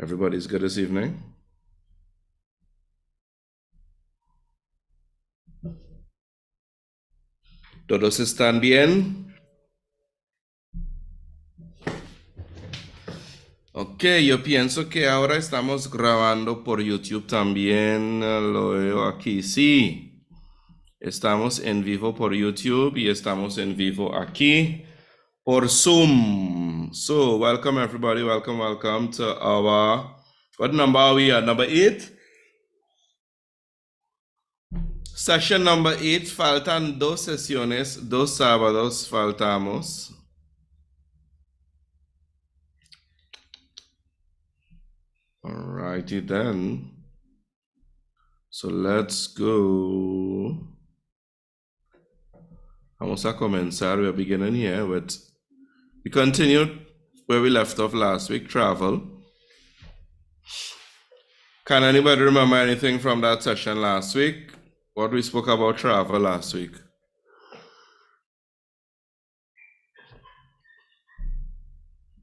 Everybody's good this evening? ¿Todos están bien? Ok, yo pienso que ahora estamos grabando por YouTube también. Lo veo aquí. Sí, estamos en vivo por YouTube y estamos en vivo aquí por Zoom. So, welcome everybody. Welcome to our, what number are we at? Number 8? Session number 8. Faltan 2 sesiones, 2 sábados faltamos. Alrighty then. So let's go. Vamos a comenzar. We're beginning here with, we continued where we left off last week, travel. Can anybody remember anything from that session last week? What we spoke about travel last week?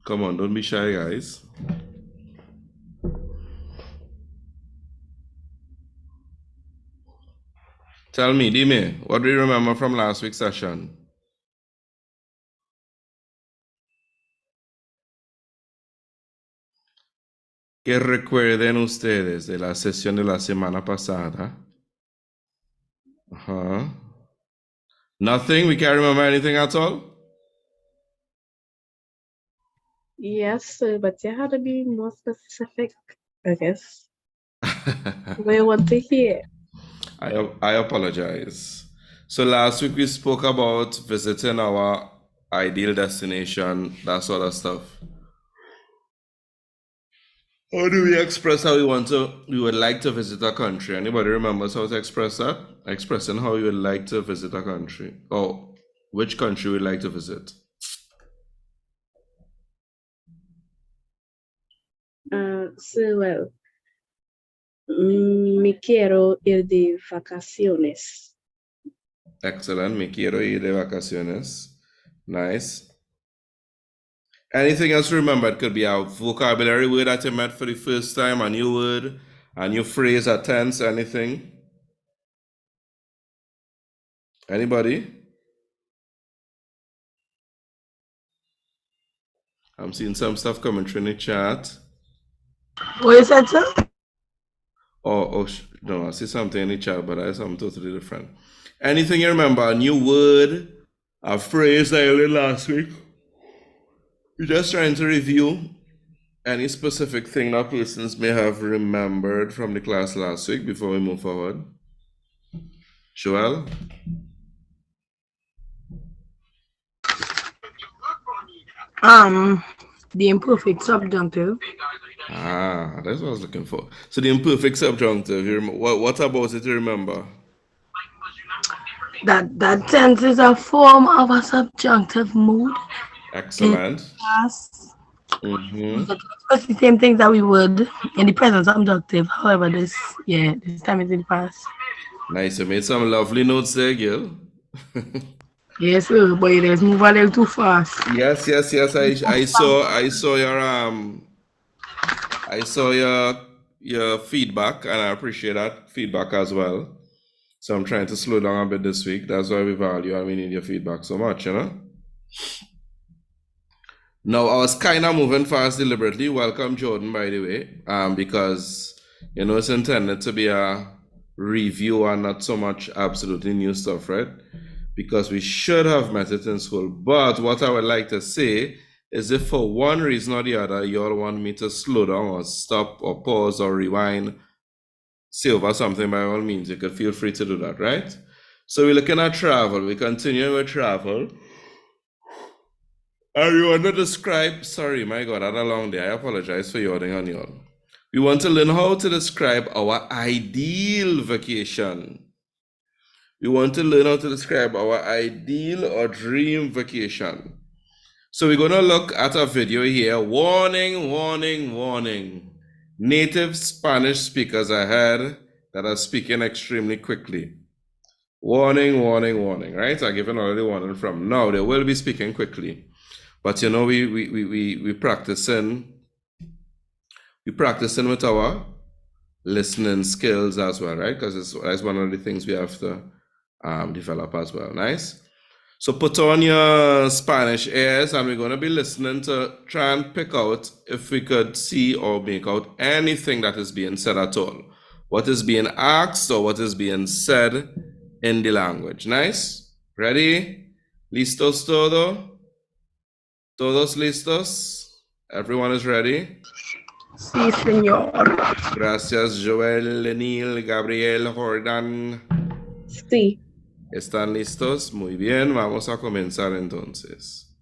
Come on, don't be shy, guys. Tell me, Dime, what do you remember from last week's session? ¿Qué recuerden ustedes de la sesión de la semana pasada? Nothing? We can't remember anything at all? Yes, sir, but you had to be more specific, I guess. We want to hear. I apologize. So last week we spoke about visiting our ideal destination, that sort of stuff. How do we express how we would like to visit a country? Anybody remembers how to express that? Expressing how you would like to visit a country. Or which country we'd like to visit. Well, me quiero ir de vacaciones. Excellent. Me quiero ir de vacaciones. Nice. Anything else to remember? It could be a vocabulary word that you met for the first time, a new word, a new phrase, a tense, anything? Anybody? I'm seeing some stuff coming through in the chat. What you said, sir? No, I see something in the chat, but I something totally different. Anything you remember? A new word, a phrase that you learned last week? We're just trying to review any specific thing that persons may have remembered from the class last week before we move forward. Joel? The imperfect subjunctive. That's what I was looking for. So the imperfect subjunctive, what about it to remember? That tense is a form of a subjunctive mood. Excellent. It's the same things that we would in the present subjunctive. However, this time is in the past. Nice. You made some lovely notes there, Gil. Yes, sir, but it is moving a little too fast. Yes. I saw your feedback, and I appreciate that feedback as well. So I'm trying to slow down a bit this week. That's why we value and we need your feedback so much, you know. Now I was kind of moving fast deliberately. Welcome, Jordan, by the way, because you know it's intended to be a review and not so much absolutely new stuff, right? Because we should have met it in school. But what I would like to say is if for one reason or the other, you all want me to slow down or stop or pause or rewind, say over something, by all means, you could feel free to do that, right? So we're looking at travel. We're continuing with travel. And we want to describe, sorry, my God, I had a long day. I apologize for yawning on y'all. We want to learn how to describe our ideal vacation. We want to learn how to describe our ideal or dream vacation. So we're going to look at a video here. Warning, warning, warning. Native Spanish speakers ahead that are speaking extremely quickly. Warning, warning, warning, right? I given already warning from now. They will be speaking quickly. But you know, we practicing We're practicing with our listening skills as well, right? Because that's one of the things we have to develop as well. Nice. So put on your Spanish ears and we're going to be listening to try and pick out if we could see or make out anything that is being said at all. What is being asked or what is being said in the language. Nice? Ready? ¿Listos todo? ¿Todos listos? Everyone is ready? Sí, señor. Gracias, Joel, Lenil, Gabriel, Jordan. Sí. ¿Están listos? Muy bien, vamos a comenzar entonces.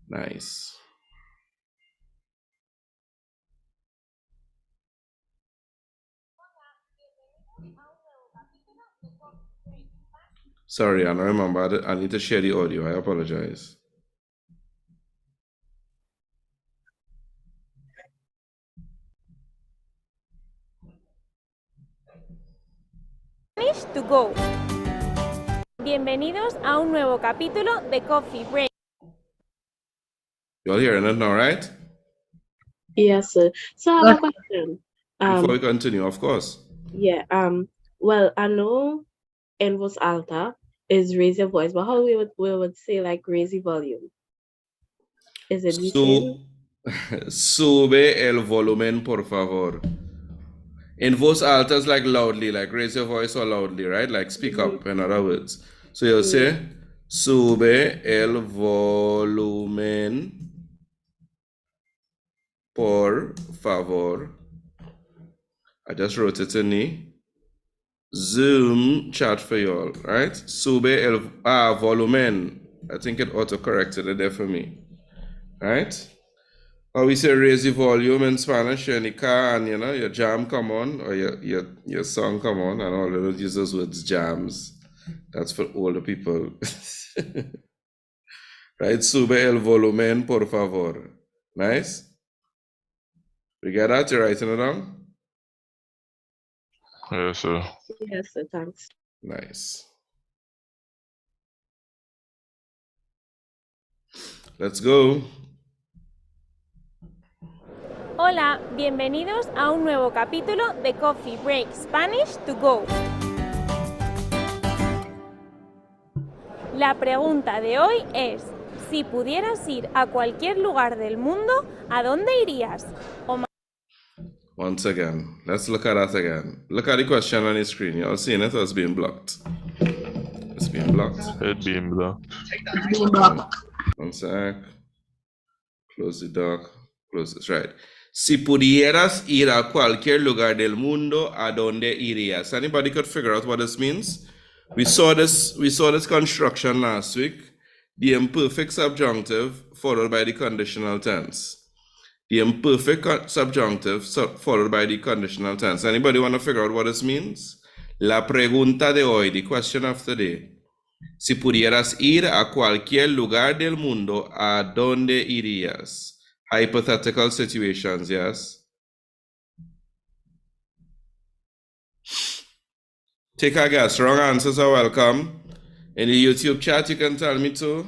Nice. Sorry, I don't remember. I need to share the audio. I apologize. Spanish to go. Bienvenidos a un nuevo capítulo de Coffee Break. You all hearing it now, right? Yes, sir. So I have a question. Before we continue, of course. Yeah. Well, I know en voz alta is raise your voice, but how we would say like raise the volume? Is it the same? Sube el volumen, por favor. In voz alta is like loudly, like raise your voice or loudly, right? Like speak up, in other words. So you'll say, sube el volumen, por favor. I just wrote it in the Zoom chat for y'all, right? Sube el volumen. I think it auto-corrected it there for me, right? Or we say raise the volume in Spanish, you're in the car and your jam come on, or your song come on, and all of those use those words jams. That's for older people. Right? Sube el volumen, por favor. Nice? We get that? You're writing it down? Yes, sir. Yes, sir. Thanks. Nice. Let's go. Hola, bienvenidos a un nuevo capítulo de Coffee Break Spanish to go. La pregunta de hoy es, si pudieras ir a cualquier lugar del mundo, ¿a dónde irías? Once again, let's look at that again. Look at the question on the screen. You're seeing it, or it's being blocked? It's being blocked. It being blocked. It's being blocked. One sec. Close the dock. Close this. Right. Si pudieras ir a cualquier lugar del mundo, ¿a dónde irías? Anybody could figure out what this means? We saw this construction last week. The imperfect subjunctive followed by the conditional tense. The imperfect subjunctive followed by the conditional tense. Anybody want to figure out what this means? La pregunta de hoy, the question of the day. Si pudieras ir a cualquier lugar del mundo, ¿a dónde irías? Hypothetical situations, yes? Take a guess. Wrong answers are welcome. In the YouTube chat, you can tell me too.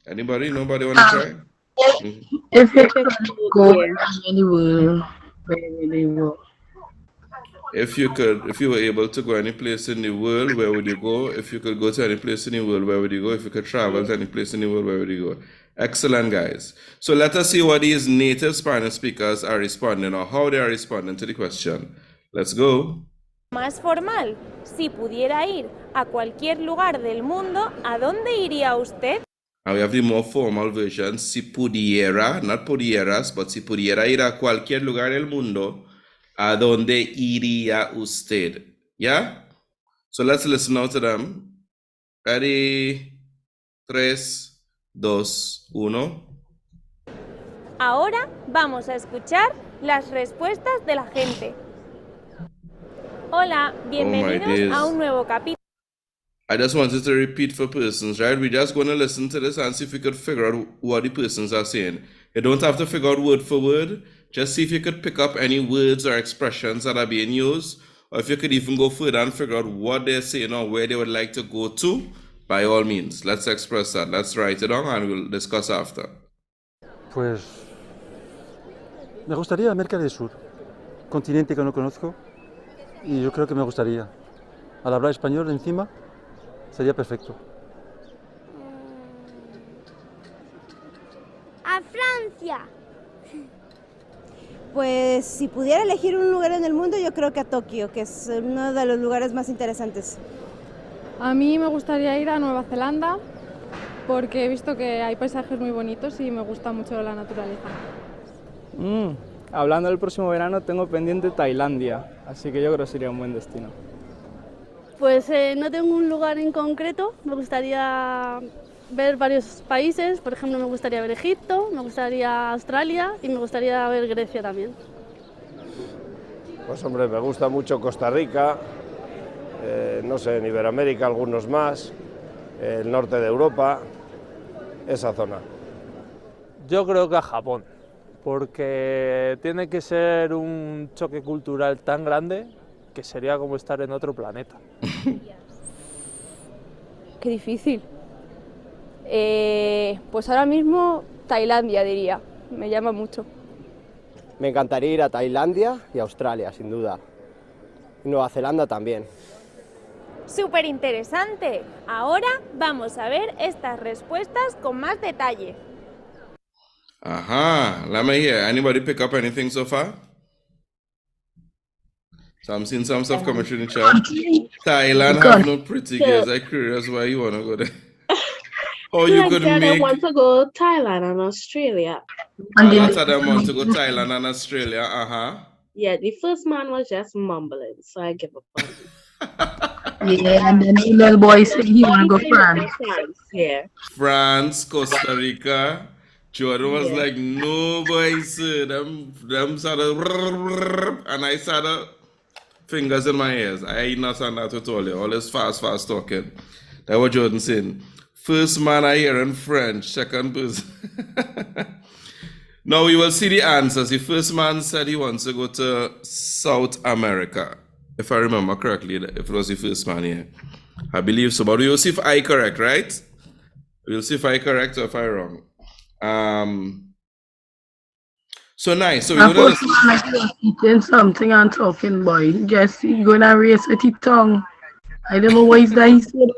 Anybody? Nobody want to try? If you could go Yeah. anywhere, where would you go? If you were able to go any place in the world, where would you go? If you could go to any place in the world, where would you go? If you could travel to any place in the world, where would you go? Excellent, guys. So let us see what these native Spanish speakers are responding or how they are responding to the question. Let's go. Más formal, si pudiera ir a cualquier lugar del mundo, ¿a dónde iría usted? And we have the more formal version. Si pudiera, not pudieras, but si pudiera ir a cualquier lugar del mundo, ¿a dónde iría usted? Yeah? So let's listen now to them. Ready? 3, 2, 1. Ahora vamos a escuchar las respuestas de la gente. Hola, bienvenidos days. a un nuevo capítulo. I just wanted to repeat for persons, right? We're just going to listen to this and see if we could figure out what the persons are saying. You don't have to figure out word for word. Just see if you could pick up any words or expressions that are being used, or if you could even go further and figure out what they're saying or where they would like to go to. By all means, let's express that. Let's write it down and we'll discuss after. Pues me gustaría América del Sur, continente que no conozco, y yo creo que me gustaría. Al hablar español encima sería perfecto. A Francia. Pues si pudiera elegir un lugar en el mundo, yo creo que a Tokio, que es uno de los lugares más interesantes. A mí me gustaría ir a Nueva Zelanda porque he visto que hay paisajes muy bonitos y me gusta mucho la naturaleza. Hablando del próximo verano, tengo pendiente Tailandia, así que yo creo que sería un buen destino. Pues no tengo un lugar en concreto, me gustaría ver varios países, por ejemplo me gustaría ver Egipto, me gustaría Australia y me gustaría ver Grecia también. Pues hombre, me gusta mucho Costa Rica, no sé, en Iberoamérica algunos más, el norte de Europa, esa zona. Yo creo que a Japón, porque tiene que ser un choque cultural tan grande que sería como estar en otro planeta. Qué difícil. Pues ahora mismo Tailandia diría, me llama mucho. Me encantaría ir a Tailandia y Australia, sin duda. Y Nueva Zelanda también. ¡Súper interesante! Ahora vamos a ver estas respuestas con más detalle. Let me hear. Anybody pick up anything so far? So I'm seeing some stuff coming through the chat. Thailand have no pretty girls. I'm curious why you want to go there. Oh, you could I make... want to go to Thailand and Australia. A lot of them want to go Thailand and Australia. Yeah, the first man was just mumbling, so I give up on him. Yeah, and then the little boy said he want to go France. Yeah. France, Costa Rica. Jordan was like, no boys, them sort of, and I sort of fingers in my ears. I ain't not on that at all this fast talking. That's what Jordan saying. First man I hear in French, second person. Now we will see the answers. The first man said he wants to go to South America. If I remember correctly, if it was the first man here. I believe so, but we will see if I correct, right? We'll see if I correct or if I wrong. So nice. So we're going to eating something and talking, boy. Just going to race with his tongue. I don't know what is that he said.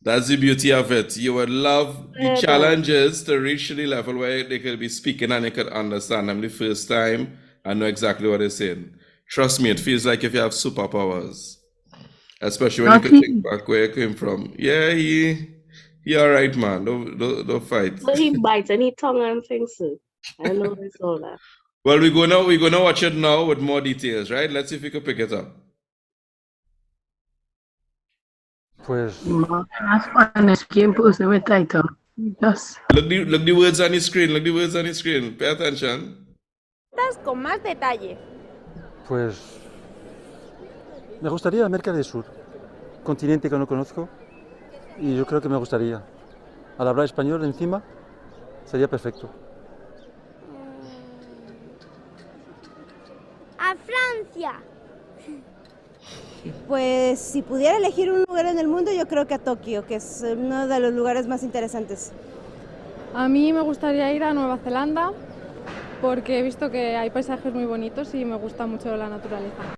That's the beauty of it. You would love the challenges to reach the level where they could be speaking and you could understand them the first time and know exactly what they're saying. Trust me, it feels like if you have superpowers. Especially when you can think back where you came from. Yeah, he all right, man. Don't fight. But he bites and he tongue and things too. I know it's all that. Well, we're gonna watch it now with more details, right? Let's see if we can pick it up. Pues... That's Spanish game person with title. Just... Look the words on the screen. Look the words on the screen. Pay attention. Con más detalle. Pues me gustaría América del Sur, continente que no conozco, y yo creo que me gustaría. Al hablar español encima sería perfecto. A Francia. Pues si pudiera elegir un lugar en el mundo, yo creo que a Tokio, que es uno de los lugares más interesantes. A mí me gustaría ir a Nueva Zelanda porque he visto que hay paisajes muy bonitos y me gusta mucho la naturaleza.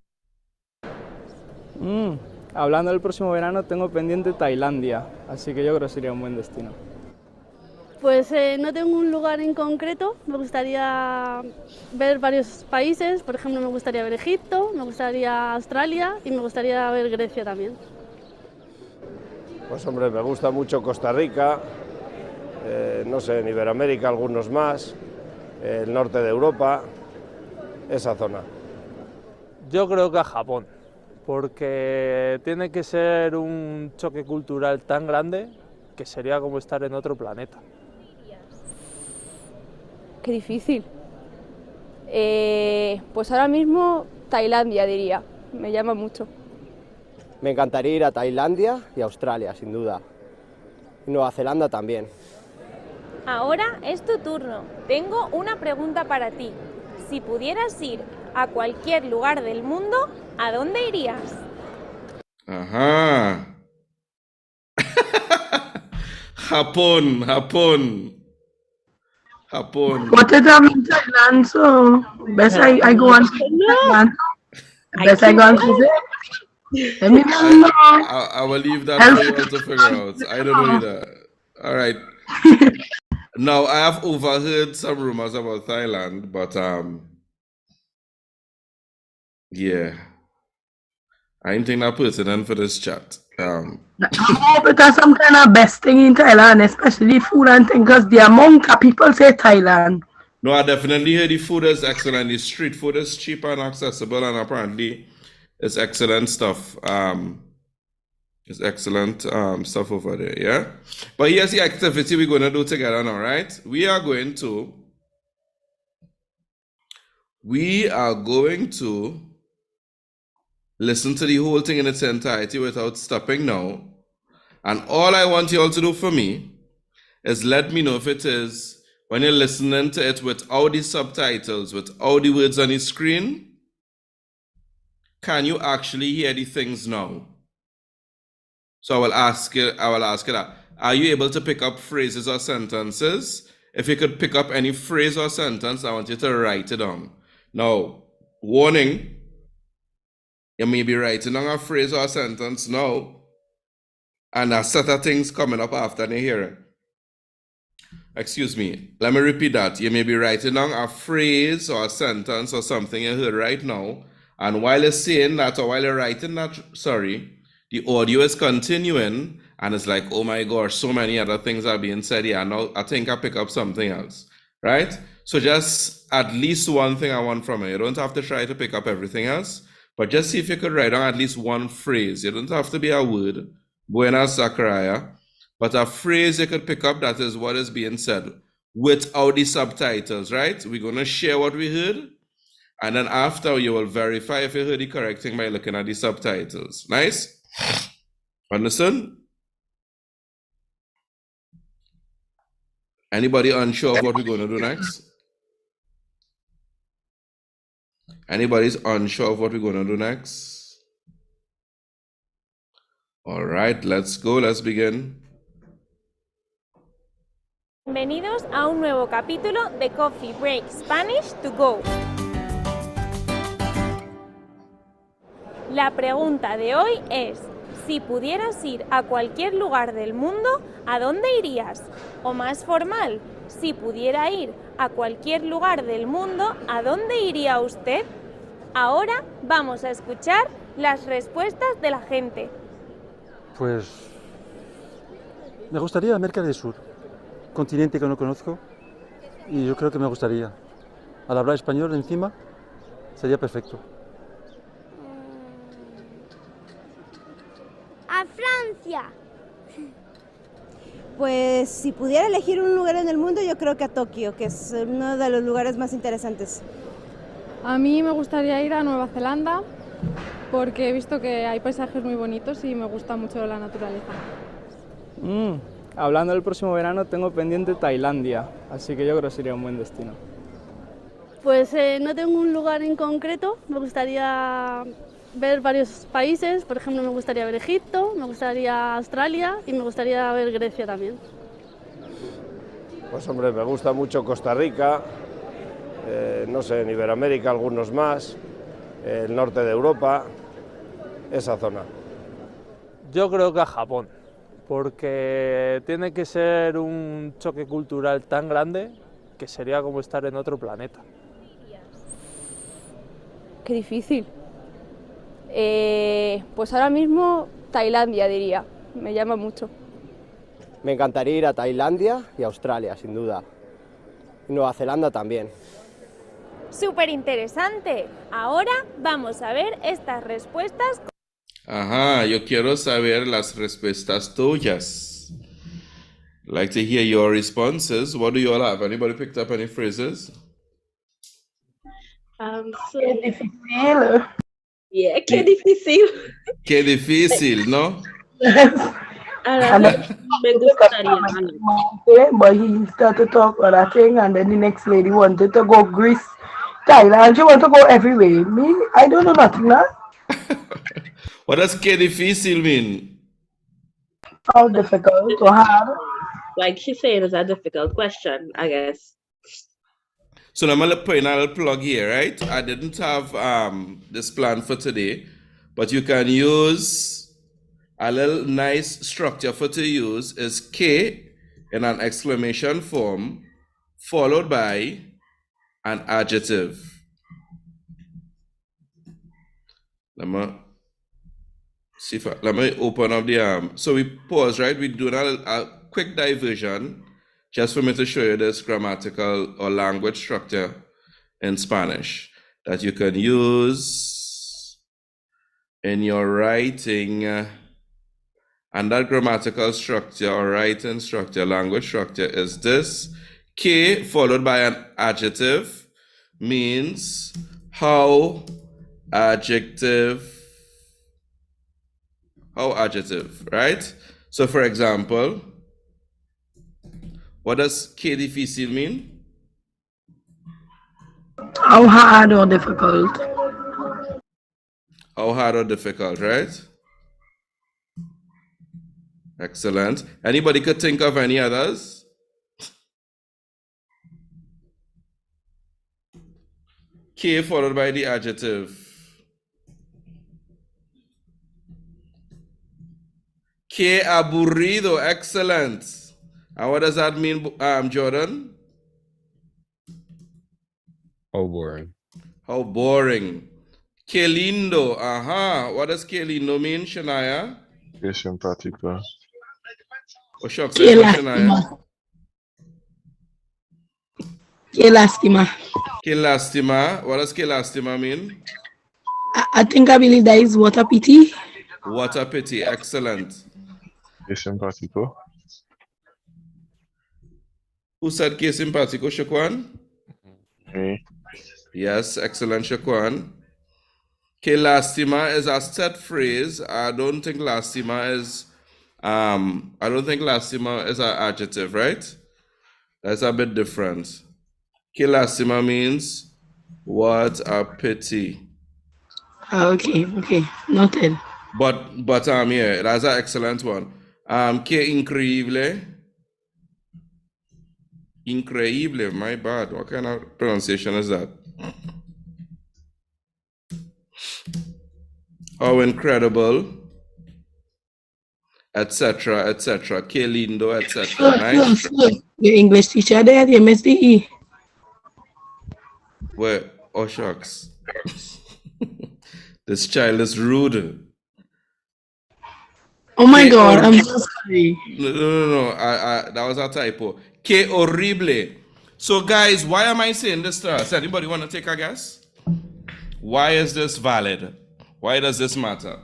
Hablando del próximo verano, tengo pendiente Tailandia, así que yo creo que sería un buen destino. Pues no tengo un lugar en concreto, me gustaría ver varios países, por ejemplo me gustaría ver Egipto, me gustaría Australia y me gustaría ver Grecia también. Pues hombre, me gusta mucho Costa Rica, no sé, en Iberoamérica algunos más, el norte de Europa, esa zona. Yo creo que a Japón, porque tiene que ser un choque cultural tan grande que sería como estar en otro planeta. Qué difícil. Pues ahora mismo Tailandia diría, me llama mucho. Me encantaría ir a Tailandia y Australia, sin duda. Y Nueva Zelanda también. Ahora es tu turno. Tengo una pregunta para ti. Si pudieras ir a cualquier lugar del mundo, ¿a dónde irías? Ajá. Japón. What is in Thailand? So best I go on Thailand. Best I go on visit. Let me know. I will leave that for you all to figure out. I don't know either. All right. Now I have overheard some rumors about Thailand, but yeah, I ain't think that pertinent for this chat. I hope it has some kind of best thing in Thailand, especially food and things, because the amount of people say Thailand. No, I definitely hear the food is excellent. The street food is cheap and accessible, and apparently it's excellent stuff. It's excellent stuff over there, yeah? But here's the activity we're going to do together now, right? We are going to listen to the whole thing in its entirety without stopping now. And all I want you all to do for me is let me know if it is, when you're listening to it without the subtitles, without the words on the screen, can you actually hear the things now? So I will ask you that. Are you able to pick up phrases or sentences? If you could pick up any phrase or sentence, I want you to write it down. Now, warning, you may be writing down a phrase or a sentence now, and a set of things coming up after the hearing. Excuse me, let me repeat that. You may be writing down a phrase or a sentence or something you heard right now, and while you're saying that or while you're writing that, the audio is continuing, and it's like, oh my gosh, so many other things are being said here. Now I think I pick up something else, right? So just at least one thing I want from you. You don't have to try to pick up everything else, but just see if you could write down at least one phrase. You don't have to be a word, Buenas Zachariah, but a phrase you could pick up that is what is being said without the subtitles, right? We're going to share what we heard, and then after you will verify if you heard the correct thing by looking at the subtitles. Nice? Understand? Anybody unsure of what we're going to do next? Anybody's unsure of what we're going to do next? All right, let's go. Let's begin. Bienvenidos a un nuevo capítulo de Coffee Break Spanish to Go. La pregunta de hoy es, si pudieras ir a cualquier lugar del mundo, ¿a dónde irías? O más formal, si pudiera ir a cualquier lugar del mundo, ¿a dónde iría usted? Ahora vamos a escuchar las respuestas de la gente. Pues me gustaría América del Sur, continente que no conozco, y yo creo que me gustaría. Al hablar español encima sería perfecto. A Francia. Pues si pudiera elegir un lugar en el mundo, yo creo que a Tokio, que es uno de los lugares más interesantes. A mí me gustaría ir a Nueva Zelanda porque he visto que hay paisajes muy bonitos y me gusta mucho la naturaleza. Hablando del próximo verano, tengo pendiente Tailandia, así que yo creo que sería un buen destino. Pues no tengo un lugar en concreto, me gustaría ver varios países, por ejemplo me gustaría ver Egipto, me gustaría Australia y me gustaría ver Grecia también. Pues hombre, me gusta mucho Costa Rica, no sé, en Iberoamérica algunos más, el norte de Europa, esa zona. Yo creo que a Japón, porque tiene que ser un choque cultural tan grande que sería como estar en otro planeta. Qué difícil. Pues ahora mismo Tailandia diría, me llama mucho. Me encantaría ir a Tailandia y Australia, sin duda. Y Nueva Zelanda también. ¡Súper interesante! Ahora vamos a ver estas respuestas. Ajá, yo quiero saber las respuestas tuyas. I'd like to hear your responses. What do you all have? Anybody picked up any phrases? So Difícil. Yeah, qué difícil. Qué difícil, ¿no? And then Me gustaría. but he started to talk other thing, and then the next lady wanted to go Greece, Thailand. She wanted to go everywhere. Me, I don't know nothing now. What does qué difícil mean? How difficult or hard? Like she's saying, it's a difficult question, I guess. So I'm gonna put in a little plug here, right? I didn't have this plan for today, but you can use a little nice structure for to use is K in an exclamation form followed by an adjective. Let me open up the so we pause, right? We do a quick diversion just for me to show you this grammatical or language structure in Spanish that you can use in your writing. And that grammatical structure or writing structure, language structure is this. K followed by an adjective means how adjective, right? So for example, what does K difícil mean? How hard or difficult? How hard or difficult, right? Excellent. Anybody could think of any others? K followed by the adjective. Que aburrido. Excellent. And what does that mean, Jordan? How boring. How boring. Que lindo. What does que lindo mean, Shania? Que simpático. Oh, shucks, Que lástima. Que lástima. Que lástima. What does que lástima mean? I think I believe that is what a pity. What a pity. Excellent. Que simpático. Who said que simpático, Shaquan? Me. Yes, excellent, Shaquan. Que lástima is a set phrase. I don't think lástima is an adjective, right? That's a bit different. Que lástima means what a pity. Okay, noted. But yeah, that's an excellent one. Que increíble. Increíble, my bad. What kind of pronunciation is that? How incredible, etc., etc. Que lindo, etc. Nice. Your English teacher there, the MSDE. Where? Oh, shucks. This child is rude. Oh my God, I'm so sorry. No. That was a typo. Que horrible. So, guys, why am I saying this to us? Anybody want to take a guess? Why is this valid? Why does this matter?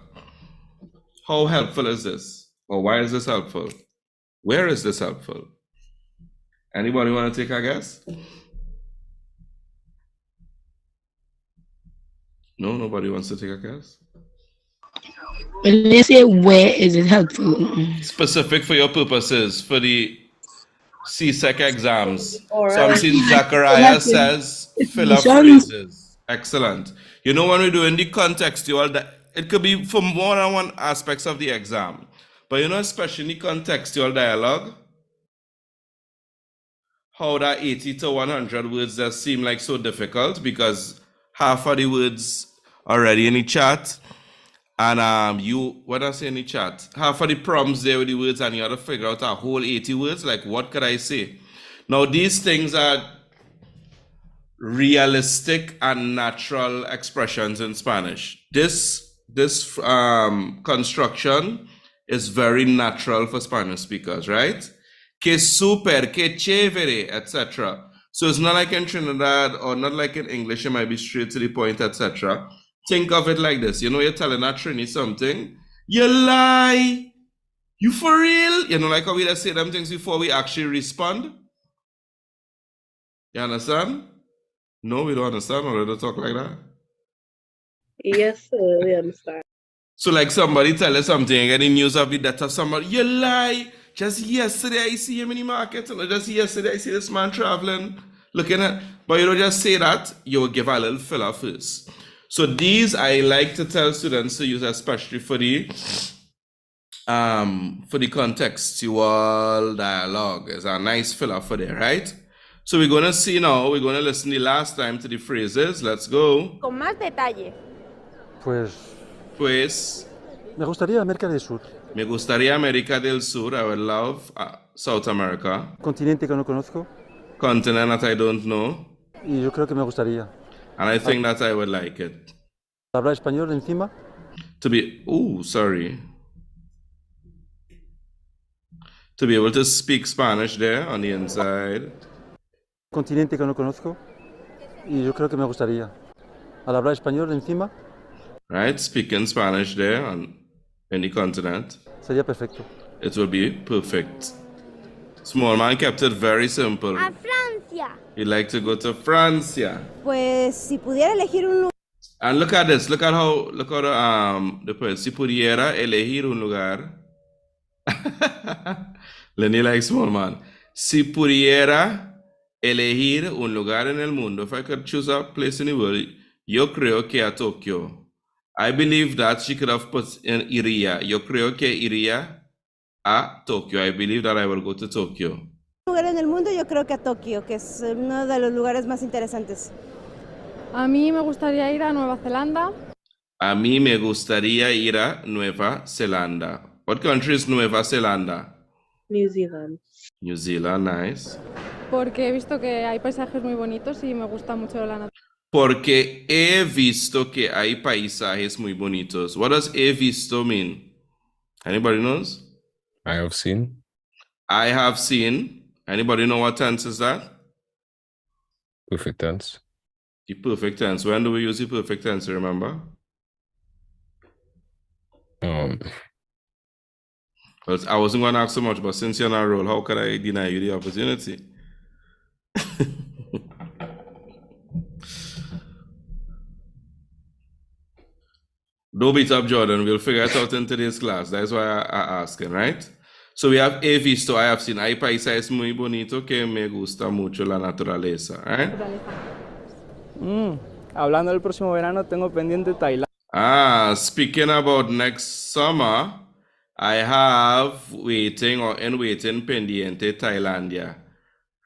How helpful is this? Or why is this helpful? Where is this helpful? Anybody want to take a guess? No, nobody wants to take a guess. When they say where is it helpful? Specific for your purposes, for the Csec exams. So I'm seeing Zachariah says fill up phrases. Excellent. You know, when we're doing the contextual, it could be for more than one aspects of the exam. But you know, especially contextual dialogue, how that 80 to 100 words just seem like so difficult because half of the words already in the chat. And what I say in the chat, half of the prompts there with the words and you have to figure out a whole 80 words, like what could I say? Now these things are realistic and natural expressions in Spanish. This construction is very natural for Spanish speakers, right? Que super, que chévere, etc. So it's not like in Trinidad or not like in English, it might be straight to the point, etc. Think of it like this. You know, you're telling a Trini something, you lie. You for real? You know, like how we just say them things before we actually respond. You understand? No, we don't understand. Or they don't talk like that. Yes, sir, we understand. So like somebody tell us something and get the news of the death of somebody, you lie. Just yesterday I see him in the market, and just yesterday I see this man traveling, looking at, but you don't just say that, you will give a little filler first. So these I like to tell students to use, especially for the contextual dialogue. It's a nice filler for there, right? So we're gonna see now, we're gonna listen the last time to the phrases. Let's go. Con más detalle. Pues me gustaría América del Sur. Me gustaría América del Sur. I would love South America. Continente que no conozco. Continent that I don't know. Y yo creo que me gustaría. And I think that I would like it. ¿Hablar español encima? To be, sorry. To be able to speak Spanish there on the inside. Continente que no conozco. Y yo creo que me gustaría. Al hablar español encima. Right, speaking Spanish there on any continent. Sería perfecto. It will be perfect. Small man kept it very simple. A Francia. He'd like to go to Francia. Pues si pudiera elegir un lugar. And look at this. Look at the poet. Si pudiera elegir un lugar. Lenny likes small man. Si pudiera elegir un lugar en el mundo. If I could choose a place in the world, yo creo que a Tokyo. I believe that she could have put in iría. Yo creo que iría a Tokyo. I believe that I will go to Tokyo. Un lugar en el mundo, yo creo que a Tokio, que es uno de los lugares más interesantes. A mí me gustaría ir a Nueva Zelanda. A mí me gustaría ir a Nueva Zelanda. What country is Nueva Zelanda? New Zealand. New Zealand, nice. Porque he visto que hay paisajes muy bonitos y me gusta mucho la naturaleza. Porque he visto que hay paisajes muy bonitos. What does he visto mean? Anybody knows? I have seen. I have seen. Anybody know what tense is that? Perfect tense. The perfect tense. When do we use the perfect tense, remember? Well, I wasn't going to ask so much, but since you're on a roll, how could I deny you the opportunity? Don't beat up Jordan. We'll figure it out in today's class. That's why I asking, right? So we have he visto, I have seen. Hay paisajes muy bonito que me gusta mucho la naturaleza, right? Hablando del próximo verano, tengo pendiente Tailandia. Speaking about next summer, I have waiting pendiente Tailandia,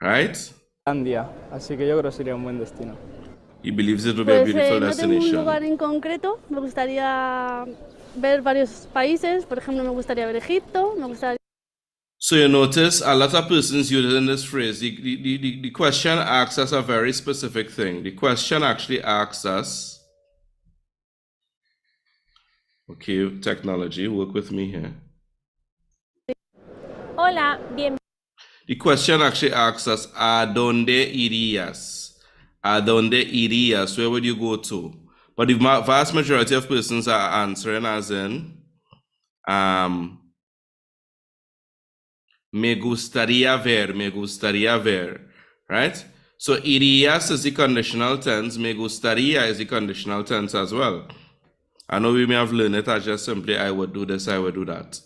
right? Tailandia, así que yo creo que sería un buen destino. He believes it will be a beautiful no tengo un destination. lugar en concreto, me gustaría ver varios países, por ejemplo, me gustaría ver Egipto, me gustaría... So you notice a lot of persons using this phrase. The question asks us a very specific thing. The question actually asks us, okay, technology, work with me here. Hola, bien. The question actually asks us, ¿a dónde irías? ¿A dónde irías? Where would you go to? But the vast majority of persons are answering as in, me gustaría ver, right? So irías is the conditional tense, me gustaría is the conditional tense as well. I know we may have learned it as just simply, I would do this, I would do that,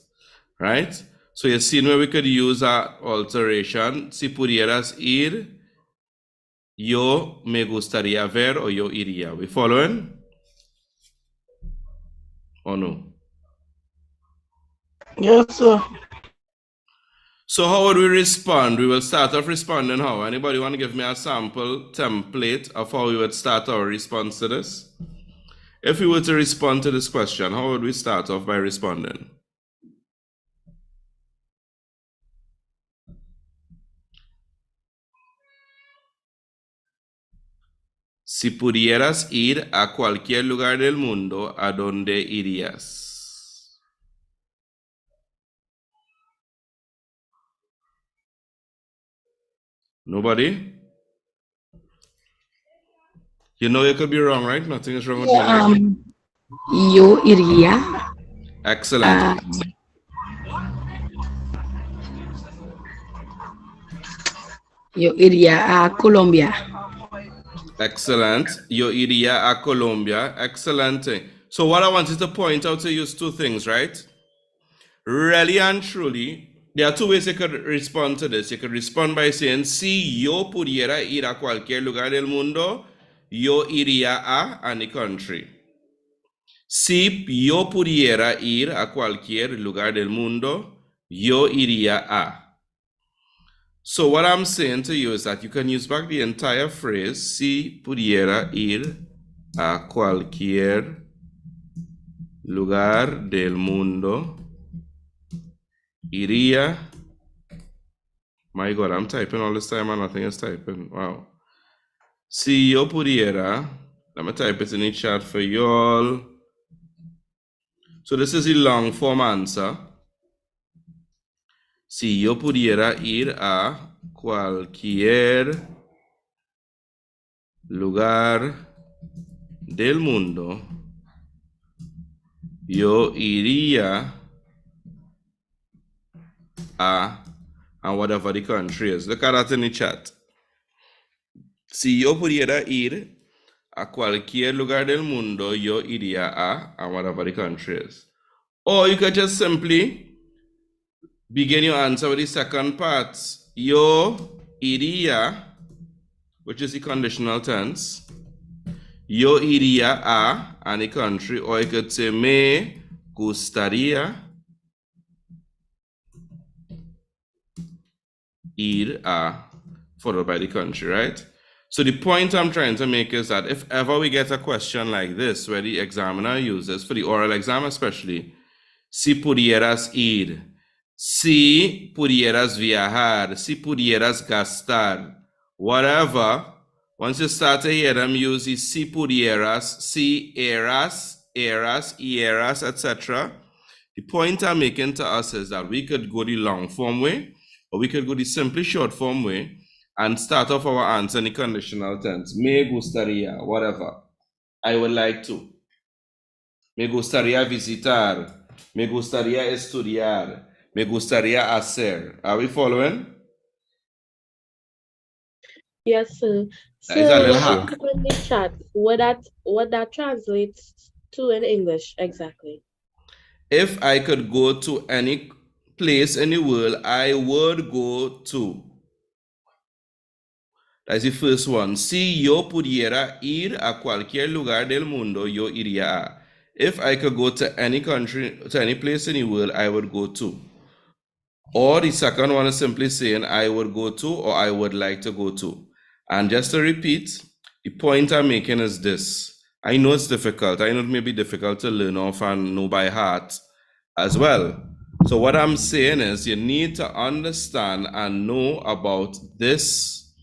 right? So you see where we could use our alteration, si pudieras ir, yo me gustaría ver, or yo iría. We following? Or no? Yes, sir. So how would we respond? We will start off responding how? Anybody want to give me a sample template of how we would start our response to this? If we were to respond to this question, how would we start off by responding? Si pudieras ir a cualquier lugar del mundo, ¿a dónde irías? Nobody? You know you could be wrong, right? Nothing is wrong with me. Yo iría. Excellent. Yo iría a Colombia. Excellent. Yo iría a Colombia. Excelente. So what I wanted to point out to you is two things, right? Really and truly, there are two ways you could respond to this. You could respond by saying, si yo pudiera ir a cualquier lugar del mundo, yo iría a any country. Si yo pudiera ir a cualquier lugar del mundo, yo iría a. So what I'm saying to you is that you can use back the entire phrase, si pudiera ir a cualquier lugar del mundo, iría. My God, I'm typing all this time and nothing is typing. Wow. Si yo pudiera, let me type it in the chat for y'all. So this is the long form answer. Si yo pudiera ir a cualquier lugar del mundo, yo iría a, and whatever the country is. Look at that in the chat. Si yo pudiera ir a cualquier lugar del mundo, yo iría a, and whatever the country is. Or you could just simply begin your answer with the second part. Yo iría, which is the conditional tense. Yo iría a any country, or you could say me gustaría ir a, followed by the country, right? So the point I'm trying to make is that if ever we get a question like this, where the examiner uses, for the oral exam especially, si pudieras ir, si pudieras viajar, si pudieras gastar, whatever, once you start to hear them use the si pudieras, si eras, eras, etc., the point I'm making to us is that we could go the long form way, or we could go the simply short form way, and start off our answer in the conditional tense. Me gustaría, whatever. I would like to. Me gustaría visitar. Me gustaría estudiar. Me gustaría hacer. Are we following? Yes, sir. That is a little So hack. in the chat, what that translates to in English exactly? If I could go to any place in the world, I would go to. That's the first one. Si yo pudiera ir a cualquier lugar del mundo, yo iría a. If I could go to any country, to any place in the world, I would go to. Or the second one is simply saying I would go to, or I would like to go to. And just to repeat, the point I'm making is this. I know it's difficult. I know it may be difficult to learn off and know by heart as well. So what I'm saying is you need to understand and know about this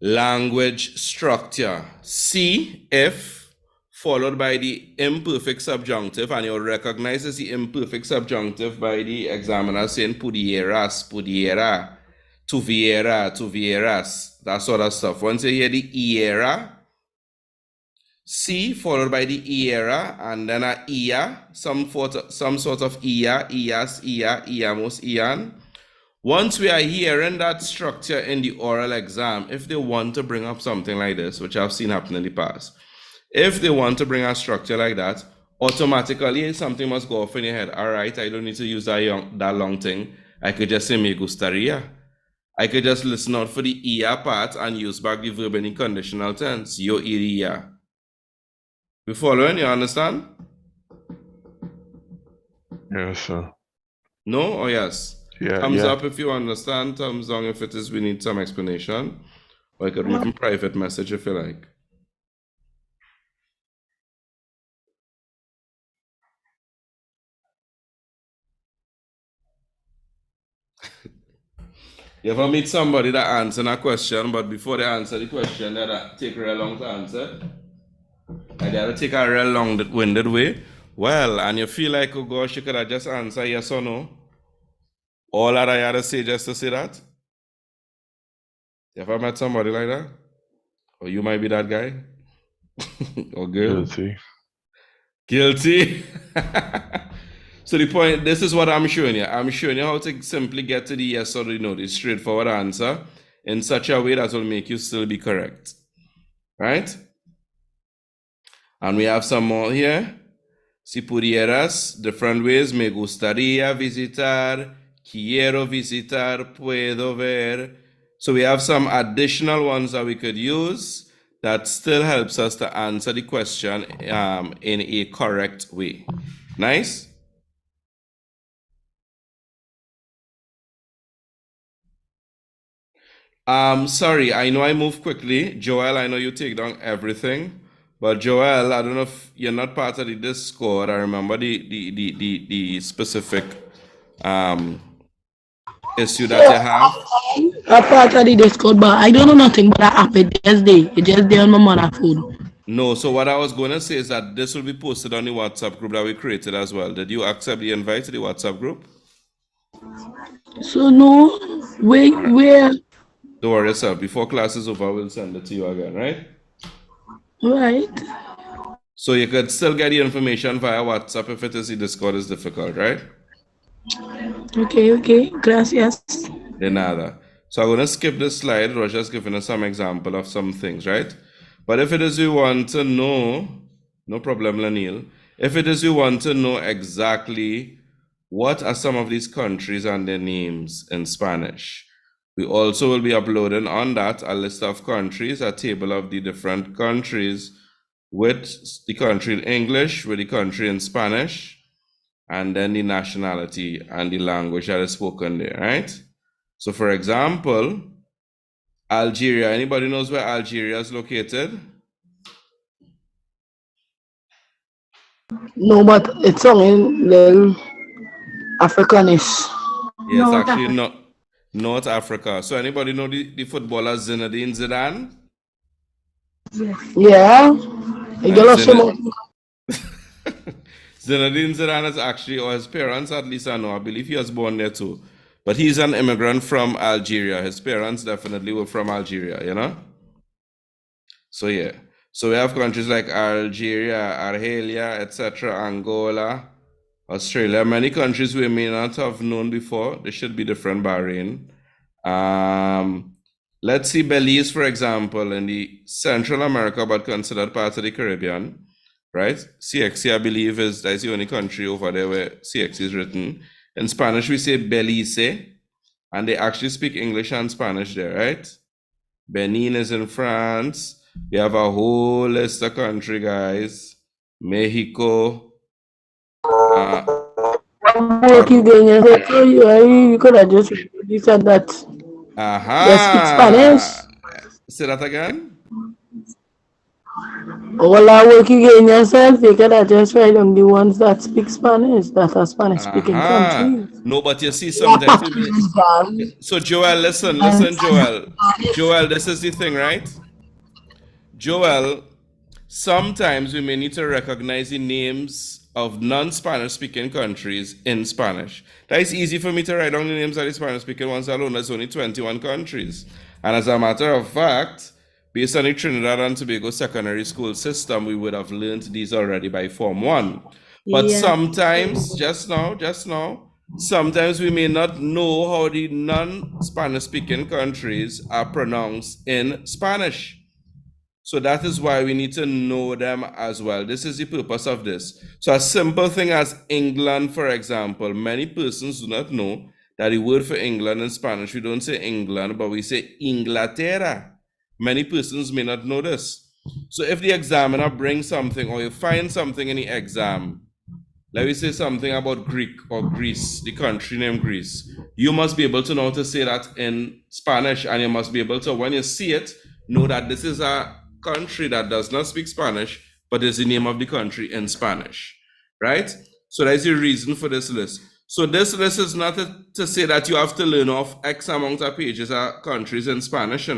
language structure. Si, if, followed by the imperfect subjunctive, and you'll recognize as the imperfect subjunctive by the examiner saying pudieras, pudiera, tuviera, tuvieras, that sort of stuff. Once you hear the era, si followed by the era, and then a ia, some sort of ia, ias, ia, iamos, ian. Once we are hearing that structure in the oral exam, if they want to bring up something like this, which I've seen happen in the past, if they want to bring a structure like that, automatically something must go off in your head. All right, I don't need to use that long thing. I could just say me gustaría. I could just listen out for the ia part and use back the verb in the conditional tense. Yo iría. You following? You understand? Yes, sir. No or yes? Yeah, Thumbs yeah. up if you understand. Thumbs down if it is we need some explanation. Or you could write a private message if you like. You ever meet somebody that answers a question, but before they answer the question, they take real long to answer? And they take a real long-winded way? Well, and you feel like, oh gosh, you could have just answered yes or no? All that I had to say just to say that? You ever met somebody like that? Or you might be that guy? Or girl? Guilty. Guilty? So the point, this is what I'm showing you. I'm showing you how to simply get to the yes or the no, the straightforward answer in such a way that will make you still be correct. right? And we have some more here. Si pudieras, different ways. Me gustaría visitar, quiero visitar, puedo ver. So we have some additional ones that we could use that still helps us to answer the question in a correct way. Nice? Sorry, I know I move quickly. Joel, I know you take down everything. But Joel, I don't know if you're not part of the Discord. I remember the specific issue that you have. I'm part of the Discord, but I don't know nothing but that app. It's just there on my mother's phone. No, so what I was going to say is that this will be posted on the WhatsApp group that we created as well. Did you accept the invite to the WhatsApp group? So no, where? Don't worry yourself. Before class is over, we'll send it to you again, right? Right. So you could still get the information via WhatsApp if it is the Discord is difficult, right? Okay. Gracias. De nada. So I'm going to skip this slide. Roger's giving us some example of some things, right? But if it is you want to know, no problem, Lanil. If it is you want to know exactly what are some of these countries and their names in Spanish, we also will be uploading on that a list of countries, a table of the different countries with the country in English, with the country in Spanish, and then the nationality and the language that is spoken there, right? So for example, Algeria. Anybody knows where Algeria is located? No, but it's something little Africanish. Yes, actually not North Africa. So anybody know the footballer Zinedine Zidane? Yeah. Zinedine Zidane is actually, or his parents at least I know, I believe he was born there too. But he's an immigrant from Algeria. His parents definitely were from Algeria, you know? So yeah. So we have countries like Algeria, Argelia, etc., Angola, Australia. Many countries we may not have known before. They should be different, Bahrain. Let's see Belize, for example, in the Central America, but considered part of the Caribbean, right? CX, I believe, that's the only country over there where CX is written. In Spanish, we say Belize, and they actually speak English and Spanish there, right? Benin is in France. We have a whole list of country, guys. Mexico. You could have just said that. Just speak Spanish. Say that again. Hola, work again yourself. You could have just write down the ones that speak Spanish, that are Spanish speaking countries. No, but you see sometimes. So Joel, listen, Joel. Joel, this is the thing, right? Joel, sometimes we may need to recognize the names of non-Spanish speaking countries in Spanish. That is easy for me to write down the names of the Spanish speaking ones alone. There's only 21 countries. And as a matter of fact, based on the Trinidad and Tobago secondary school system, we would have learned these already by Form 1. But sometimes, just now, sometimes we may not know how the non-Spanish speaking countries are pronounced in Spanish. So that is why we need to know them as well. This is the purpose of this. So a simple thing as England, for example, many persons do not know that the word for England in Spanish, we don't say England, but we say Inglaterra. Many persons may not know this. So if the examiner brings something or you find something in the exam, let me say something about Greek or Greece, the country named Greece, you must be able to know how to say that in Spanish, and you must be able to, when you see it, know that this is a country that does not speak Spanish, but is the name of the country in Spanish, right? So that's the reason for this list. So this list is not to say that you have to learn off X amount of pages of countries in Spanish,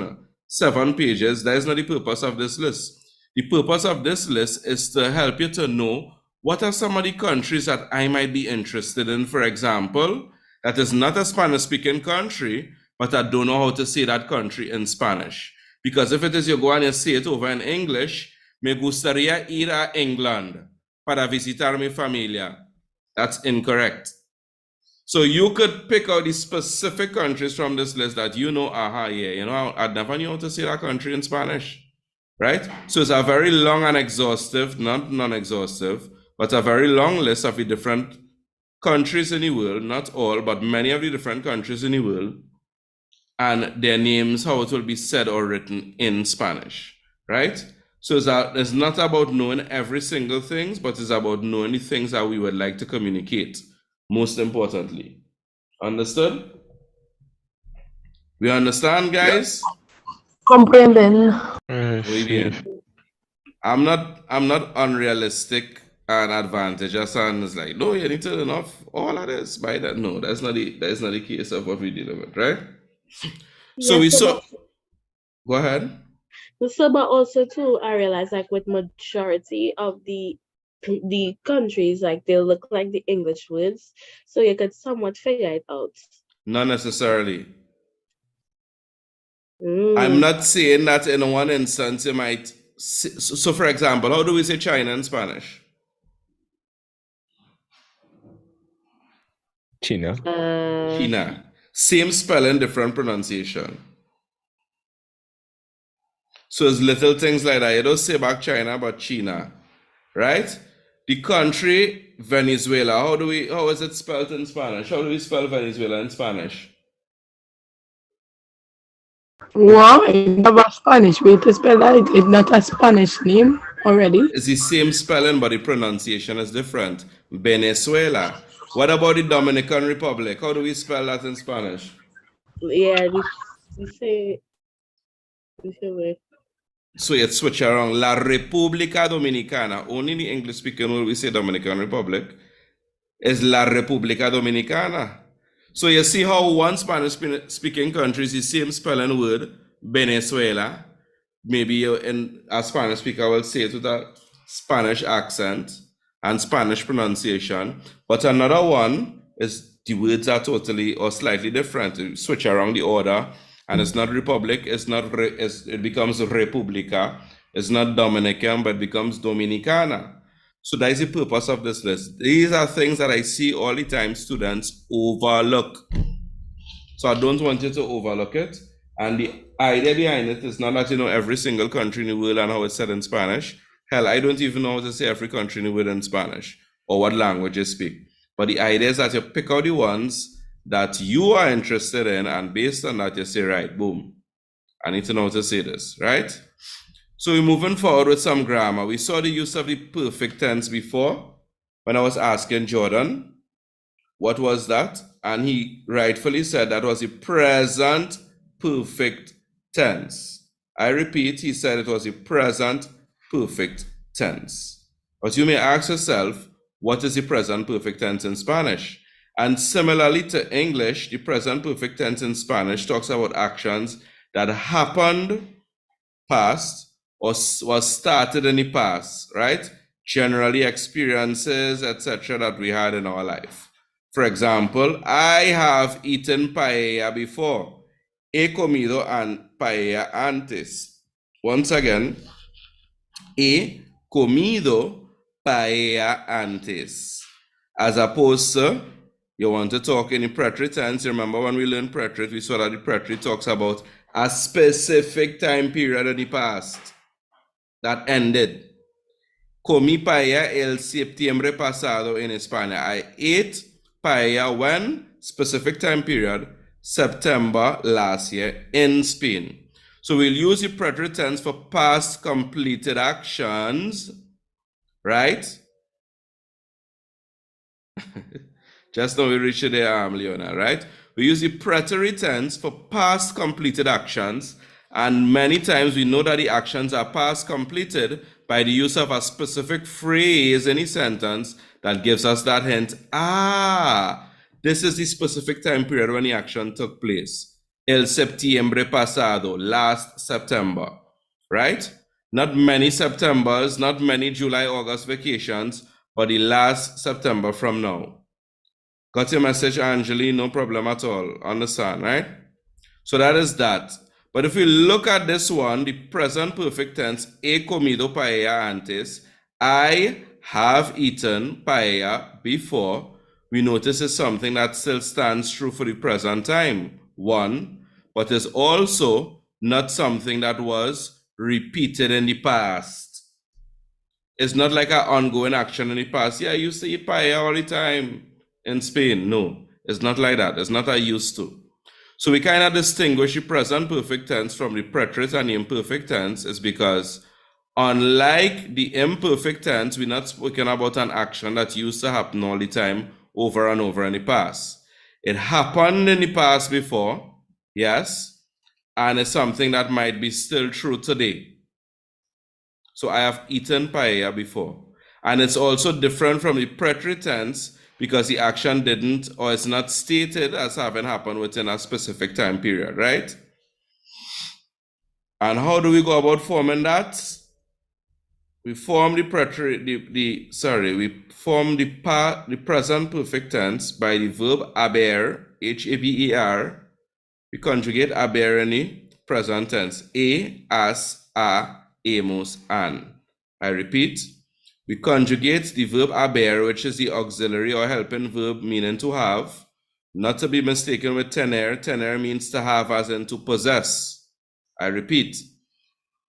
7 pages. That is not the purpose of this list. The purpose of this list is to help you to know what are some of the countries that I might be interested in, for example, that is not a Spanish-speaking country, but I don't know how to say that country in Spanish. Because if it is you go and you say it over in English, me gustaría ir a England para visitar mi familia. That's incorrect. So you could pick out the specific countries from this list that you know, I never knew how to say that country in Spanish. right? So it's a very long and exhaustive, not non-exhaustive, but a very long list of the different countries in the world, not all, but many of the different countries in the world, and their names, how it will be said or written in Spanish, right? So it's not about knowing every single thing, but it's about knowing the things that we would like to communicate, most importantly. Understood? We understand, guys? Comprehend. Muy bien. I'm not unrealistic and advantageous and it's like, no, you need to learn off all of this by that. No, that's not the case of what we're dealing with, right? So we saw. Go ahead. So, but also too, I realize like with majority of the countries, like they look like the English words, so you could somewhat figure it out. Not necessarily. I'm not saying that in one instance you might. So, for example, how do we say China in Spanish? China. China. Same spelling, different pronunciation. So it's little things like that. You don't say back China, but China, right? The country Venezuela. How is it spelled in Spanish? How do we spell Venezuela in Spanish? Wow, I have a Spanish way to spell that. It's not a Spanish name already. It's the same spelling, but the pronunciation is different. Venezuela. What about the Dominican Republic? How do we spell that in Spanish? Yeah, we say way. So you switch around. La República Dominicana. Only in the English speaking world we say Dominican Republic. Is La República Dominicana. So you see how one Spanish speaking country is the same spelling word, Venezuela. Maybe a Spanish speaker will say it with a Spanish accent and Spanish pronunciation. But another one is the words are totally or slightly different. You switch around the order. And it's not Republic, it becomes República. It's not Dominican, but it becomes Dominicana. So that is the purpose of this list. These are things that I see all the time students overlook. So I don't want you to overlook it. And the idea behind it is not that you know every single country in the world and how it's said in Spanish. Hell, I don't even know how to say every country in the world in Spanish or what language you speak. But the idea is that you pick out the ones that you are interested in, and based on that, you say, right, boom, I need to know how to say this, right? So we're moving forward with some grammar. We saw the use of the perfect tense before when I was asking Jordan, what was that? And he rightfully said that was the present perfect tense. I repeat, he said it was the present perfect tense. But you may ask yourself, what is the present perfect tense in Spanish? And similarly to English, the present perfect tense in Spanish talks about actions that happened past or was started in the past, right? Generally experiences, etc. that we had in our life. For example, I have eaten paella before. He comido paella antes. Once again, he comido paella antes. As opposed to, you want to talk in the preterite tense. Remember when we learned preterite, we saw that the preterite talks about a specific time period in the past that ended. Comí paella el septiembre pasado in España. I ate paella when? Specific time period, September last year in Spain. So we'll use the preterite tense for past completed actions, right? Just now we reached there, Leona, right? We use the preterite tense for past completed actions, and many times we know that the actions are past completed by the use of a specific phrase in a sentence that gives us that hint. This is the specific time period when the action took place. El septiembre pasado, last September, right? Not many Septembers, not many July, August vacations, but the last September from now. Got your message, Angeli? No problem at all. Understand, right? So that is that. But if we look at this one, the present perfect tense, he comido paella antes, I have eaten paella before, we notice is something that still stands true for the present time. One, but is also not something that was repeated in the past. It's not like an ongoing action in the past. Yeah, I used to eat paella all the time in Spain. No, it's not like that. It's not I used to. So we kind of distinguish the present perfect tense from the preterite and the imperfect tense is because unlike the imperfect tense, we're not speaking about an action that used to happen all the time over and over in the past. It happened in the past before, yes, and it's something that might be still true today. So I have eaten paella before. And it's also different from the preterite tense because the action didn't or is not stated as having happened within a specific time period, right? And how do we go about forming that? We form the preterite, we form the present perfect tense by the verb haber, H-A-B-E-R. We conjugate haber in the present tense, a, as, a, amos, an. I repeat, we conjugate the verb haber, which is the auxiliary or helping verb meaning to have, not to be mistaken with tener. Tener means to have as in to possess. I repeat,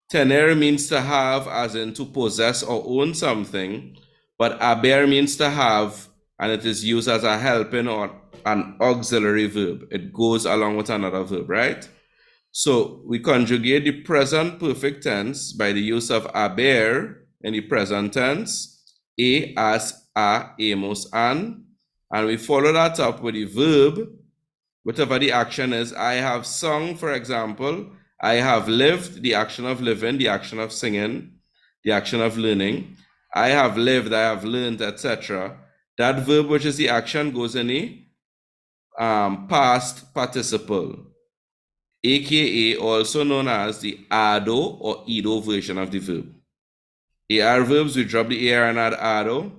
tener means to have as in to possess or own something, but haber means to have, and it is used as a helping or an auxiliary verb. It goes along with another verb, right? So we conjugate the present perfect tense by the use of haber in the present tense, a, as, a, amos, an, and we follow that up with the verb, whatever the action is. I have sung, for example. I have lived, the action of living, the action of singing, the action of learning. I have lived, I have learned, etc. That verb, which is the action, goes in the past participle, aka also known as the ado or ido version of the verb. AR verbs, we drop the AR and add ado.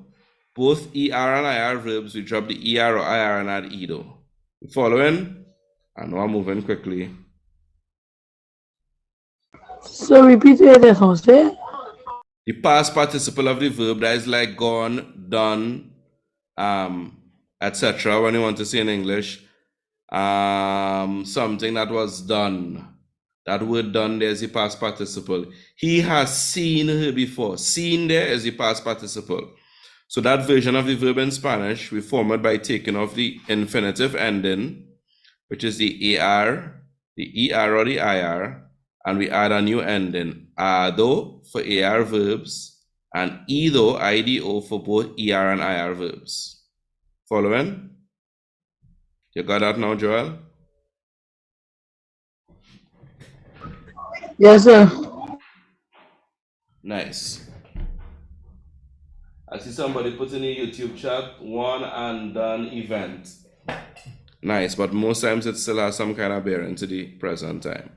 Both ER and IR verbs, we drop the ER or IR and add ido. Following? I know I'm moving quickly. So repeat it, Jose. The past participle of the verb, that is like gone, done, etc. When you want to say in English, something that was done. That word done there is the past participle. He has seen her before. Seen there is the past participle. So that version of the verb in Spanish, we form it by taking off the infinitive ending, which is the AR, the ER or the IR, and we add a new ending, ado for AR verbs, and ido, IDO for both ER and IR verbs. Following? You got that now, Joel? Yes, sir. Nice. I see somebody put in the YouTube chat, one and done event. Nice, but most times it still has some kind of bearing to the present time.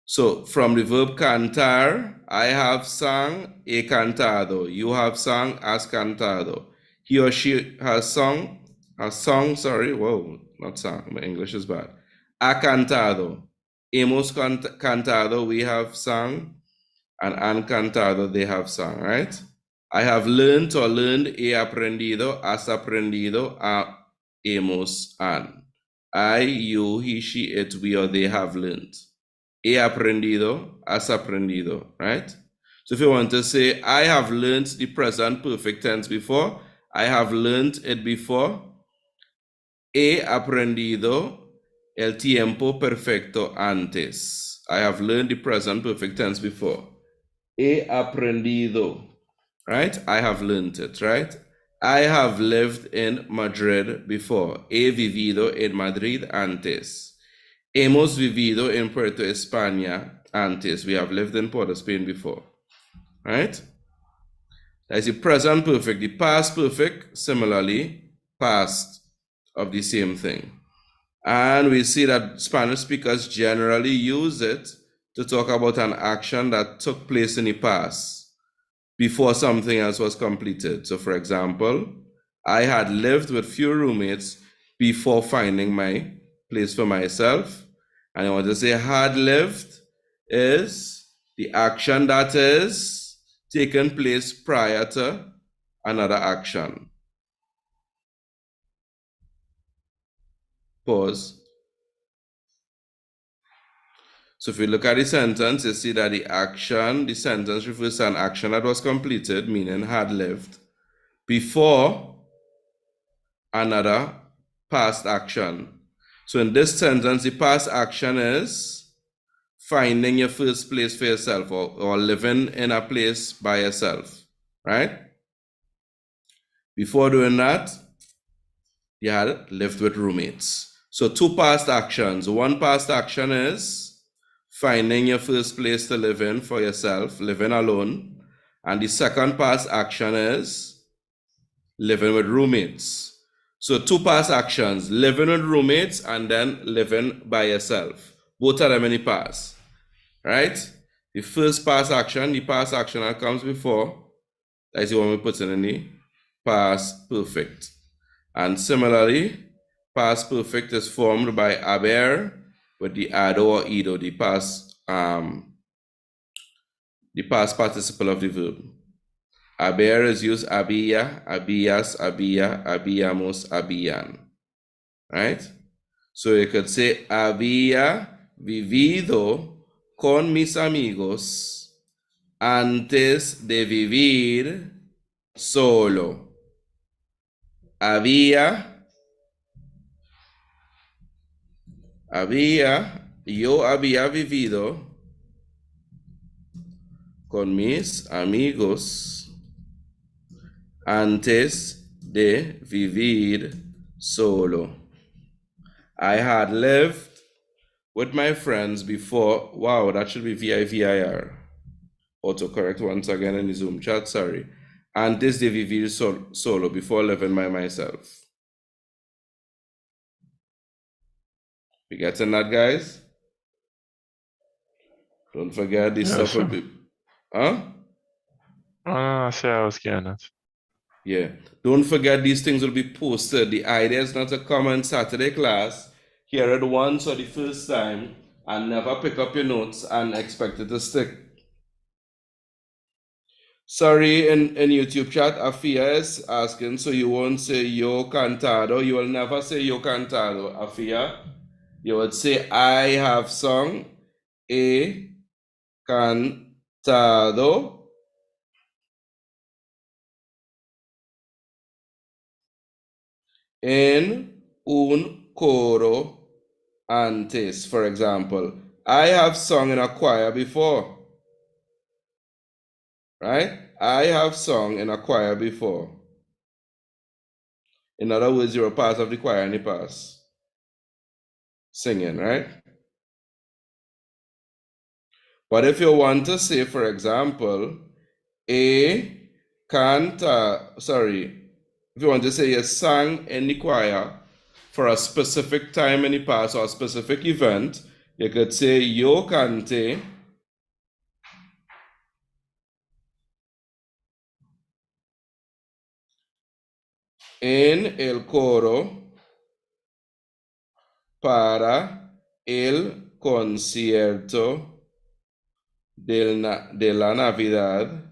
So from the verb cantar, I have sung, he cantado. You have sung, has cantado. He or she has sung, whoa, not sung, my English is bad. Ha cantado. Hemos cantado, we have sung, and han cantado, they have sung, right? I have learned or learned, he aprendido, has aprendido, hemos, han. I, you, he, she, it, we, or they have learned. He aprendido, has aprendido, right? So if you want to say, I have learned the present perfect tense before, I have learned it before. He aprendido el tiempo perfecto antes. I have learned the present perfect tense before. He aprendido, right? I have learned it, right? I have lived in Madrid before. He vivido en Madrid antes. Hemos vivido en Puerto España antes. We have lived in Port of Spain before, right? That's the present perfect. The past perfect, similarly, past of the same thing. And we see that Spanish speakers generally use it to talk about an action that took place in the past before something else was completed. So for example, I had lived with few roommates before finding my place for myself. And I want to say had lived is the action that is taken place prior to another action. Pause. So if you look at the sentence, you see that the sentence refers to an action that was completed, meaning had lived, before another past action. So in this sentence, the past action is finding your first place for yourself, or living in a place by yourself, right? Before doing that, you had lived with roommates. So two past actions. One past action is finding your first place to live in for yourself, living alone. And the second past action is living with roommates. So two past actions, living with roommates and then living by yourself. Both of them in the past, right? The first past action, the past action that comes before, that's the one we put in the past perfect. And similarly, past perfect is formed by haber with the ado or ido, the past participle of the verb. Haber is used había, habías, había, habíamos, habían. Right? So you could say había vivido con mis amigos antes de vivir solo. Yo había vivido con mis amigos antes de vivir solo. I had lived with my friends before. Wow, that should be VIVIR. Autocorrect once again in the Zoom chat, sorry. Antes de vivir solo, before living by myself. You getting that, guys? Don't forget this stuff will be... Huh? Sí, I was getting it. Yeah. Don't forget these things will be posted. The idea is not to come on Saturday class, hear it once or the first time, and never pick up your notes and expect it to stick. Sorry, in YouTube chat, Afia is asking, so you won't say yo cantado. You will never say yo cantado, Afia. You would say I have sung, he cantado. En un coro antes, for example. I have sung in a choir before. Right? I have sung in a choir before. In other words, you're a part of the choir in the past. Singing, right? But if you want to say, for example, if you want to say you sang in the choir for a specific time in the past or a specific event, you could say yo cante en el coro para el concierto de la Navidad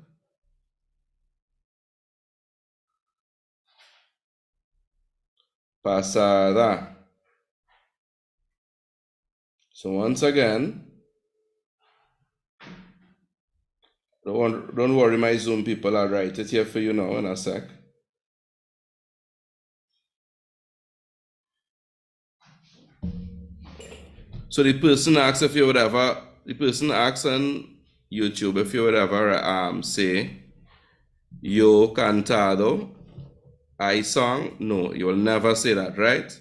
pasada. So once again, don't worry, my Zoom people, I'll write it here for you now in a sec. So the person asks on YouTube if you would ever say yo cantado, I sung. No, you will never say that, right?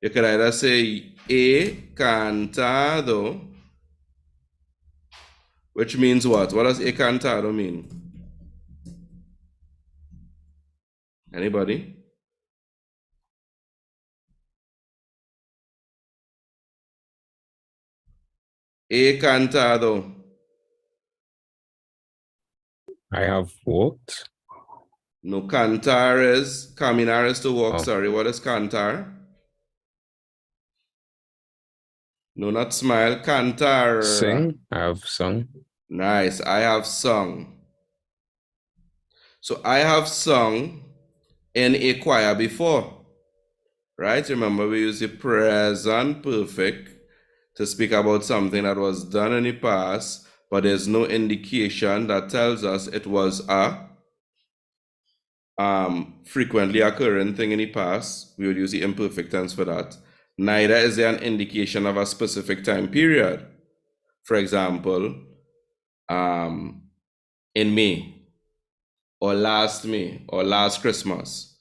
You could either say he cantado, which means what? What does he cantado mean? Anybody? He cantado. I have walked. No, cantar is, caminar is to walk, sorry. What is cantar? No, not smile, cantar. Sing. I have sung. Nice, I have sung. So I have sung in a choir before, right? Remember we use the present perfect to speak about something that was done in the past, but there's no indication that tells us it was a frequently occurring thing in the past, we would use the imperfect tense for that. Neither is there an indication of a specific time period. For example, in May, or last May, or last Christmas.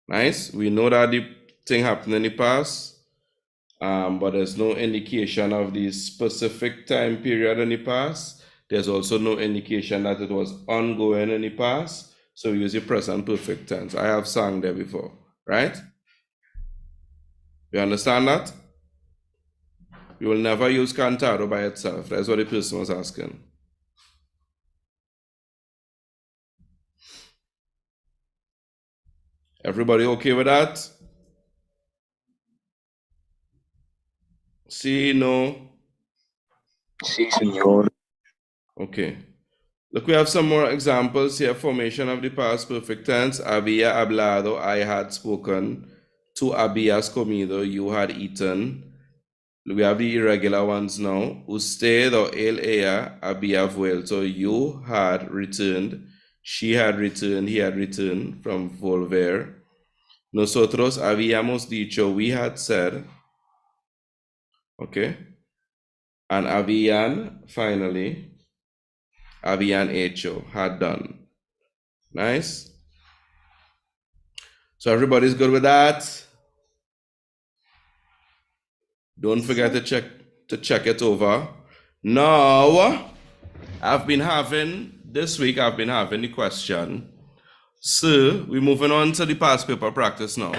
Nice? We know that the thing happened in the past, but there's no indication of the specific time period in the past. There's also no indication that it was ongoing in the past. So we use the present perfect tense. I have sung there before, right? You understand that? You will never use cantado by itself. That's what the person was asking. Everybody okay with that? Sí, no? Sí, señor. Okay. Look, we have some more examples here. Formation of the past perfect tense. Había hablado, I had spoken. Tú habías comido, you had eaten. We have the irregular ones now. Usted or él, ella había vuelto. You had returned. She had returned. He had returned from volver. Nosotros habíamos dicho. We had said. Okay. And habían, finally. Habían hecho, had done. Nice. So everybody's good with that? Don't forget to check it over. Now, this week I've been having the question. So, we're moving on to the past paper practice now.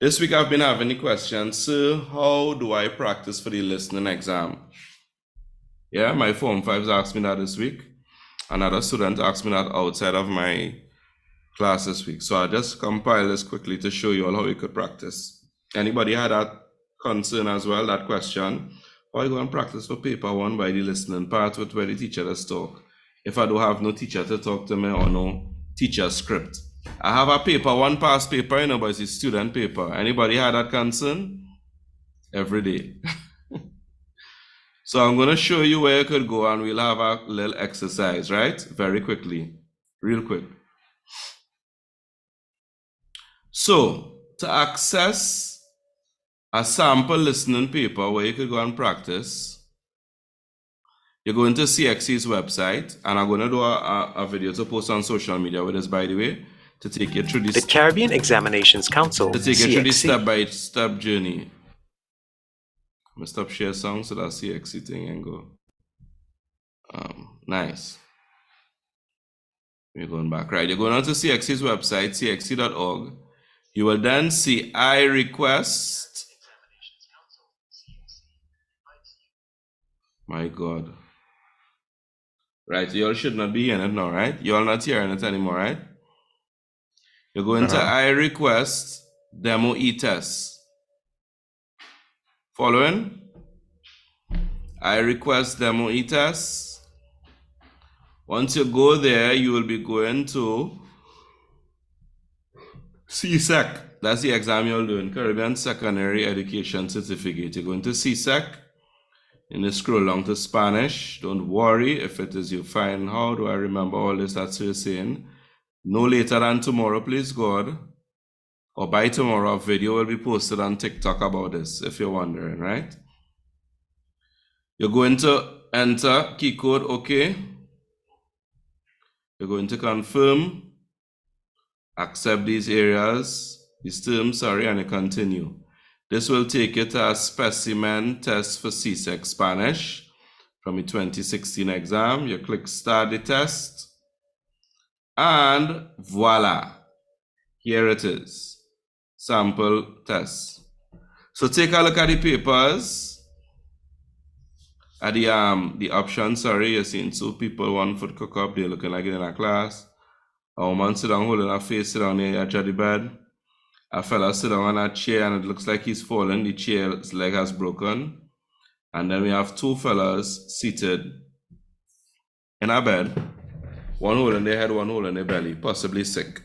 This week I've been having the question, so how do I practice for the listening exam? Yeah, my Form 5s asked me that this week. Another student asked me that outside of my class this week. So I just compiled this quickly to show you all how you could practice. Anybody had that concern as well, that question? How you go and practice for paper 1 by the listening part with where the teacher does talk? If I don't have no teacher to talk to me or no teacher script. I have a paper 1 past paper, but it's a student paper. Anybody had that concern? Every day. So I'm going to show you where you could go and we'll have a little exercise, right? Very quickly, real quick. So to access a sample listening paper where you could go and practice, you're going to CXC's website, and I'm going to do a video to post on social media with this, by the way, to take you through this. The Caribbean Examinations Council, To take you through this CXC. step-by-step journey. I'm going to stop share song so that CXC thing and go. Nice. We're going back. Right, you're going on to CXC's website, cxc.org. You will then see I request. My God. Right, you all should not be hearing it now, right? You all not hearing it anymore, right? You're going to I request demo e-test. Following? I request demo e-test. Once you go there, you will be going to CSEC. That's the exam you're doing, Caribbean Secondary Education Certificate. You're going to CSEC. And you scroll along to Spanish. Don't worry if it is you find, how do I remember all this that you're saying? No later than tomorrow, please God. Or by tomorrow, a video will be posted on TikTok about this, if you're wondering, right? You're going to enter key code, okay. You're going to confirm, accept these areas, these terms, and you continue. This will take you to a specimen test for CSEC Spanish from the 2016 exam. You click start the test, and voila, here it is. Sample test. So take a look at the papers. At the options, you're seeing 2 people, 1 foot cook up, they're looking like in a class. A woman sit down holding her face, sit down near the edge of the bed. A fella sit down on a chair and it looks like he's fallen. The chair's leg has broken. And then we have 2 fellas seated in a bed. One holding their head, one holding their belly, possibly sick.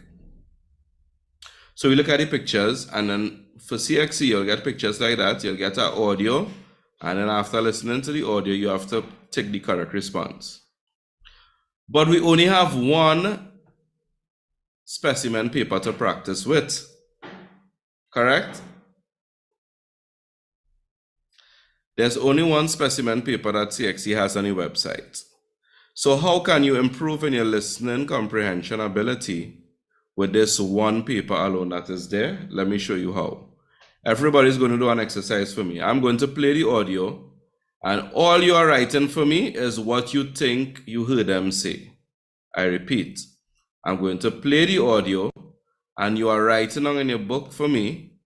So we look at the pictures, and then for CXC, you'll get pictures like that. You'll get an audio And then after listening to the audio, you have to take the correct response. But we only have one specimen paper to practice with. Correct? There's only one specimen paper that CXC has on the website. So how can you improve in your listening comprehension ability with this one paper alone that is there? Let me show you how. Everybody's going to do an exercise for me. I'm going to play the audio, and all you are writing for me is what you think you heard them say. I repeat, I'm going to play the audio, and you are writing on in your book for me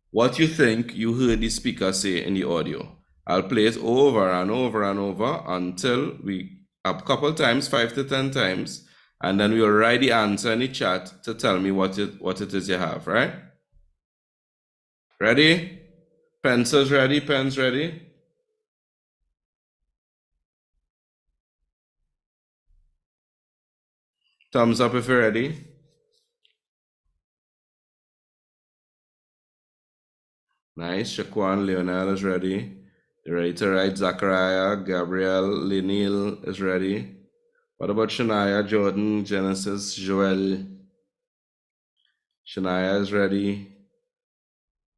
what you think you heard the speaker say in the audio. I'll play it over and over and over until a couple times, 5 to 10 times, and then we'll write the answer in the chat to tell me what it is you have, right? Ready? Pencils ready? Pens ready? Thumbs up if you're ready. Nice. Shaquan Leonel is ready. You're ready to write. Zachariah, Gabriel, Lenil is ready. What about Shania, Jordan, Genesis, Joel? Shania is ready.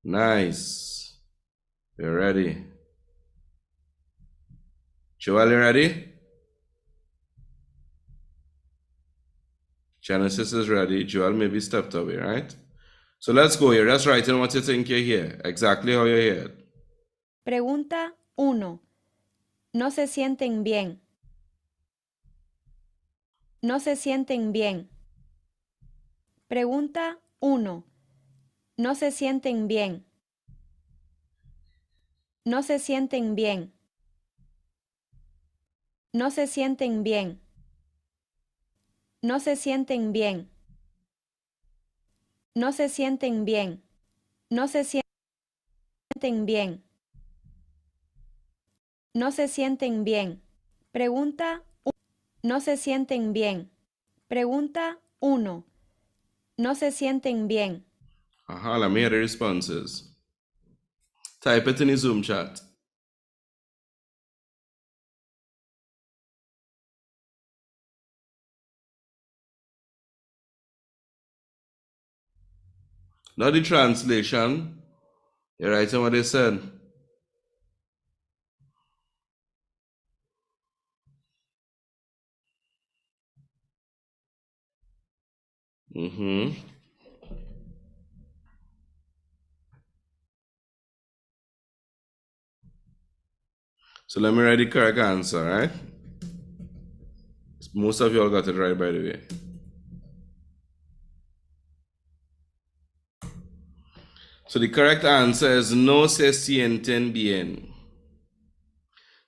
Nice. You're ready. Joel, you ready? Genesis is ready. Joel maybe stepped away, right? So let's go here. Let's write in what you think you hear. Exactly how you hear it. Pregunta 1. No se sienten bien. No se sienten bien. Pregunta 1. No se sienten bien. No se sienten bien. No se sienten bien. No se sienten bien. No se sienten bien. No se sienten bien. No se sienten bien. Pregunta 1. No se sienten bien. Pregunta 1. No se sienten bien. Let me hear the responses. Type it in the Zoom chat. Not the translation. You're writing what they said. So let me write the correct answer, right? Most of you all got it right, by the way. So the correct answer is no se sienten bien.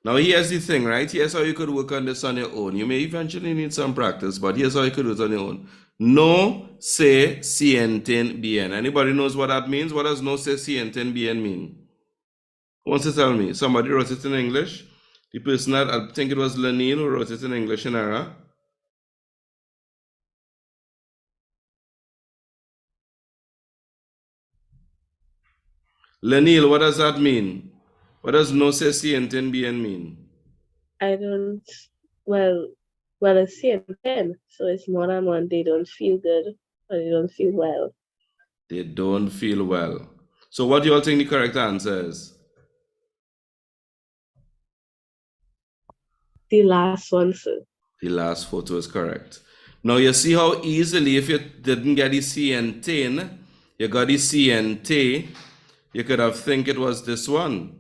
Now here's the thing, right? Here's how you could work on this on your own. You may eventually need some practice, but here's how you could do it on your own. No se sienten bien. Anybody knows what that means? What does no se sienten bien mean? Who wants to tell me? Somebody wrote it in English. The person that, I think it was Lenil who wrote it in English in error. Lenil, what does that mean? What does no se sienten bien mean? I don't, well, it's sienten, so it's more than one. They don't feel good or they don't feel well. They don't feel well. So what do you all think the correct answer is? The last one, sir. The last photo is correct. Now you see how easily, if you didn't get the sienten, you got the siente, you could have think it was this one.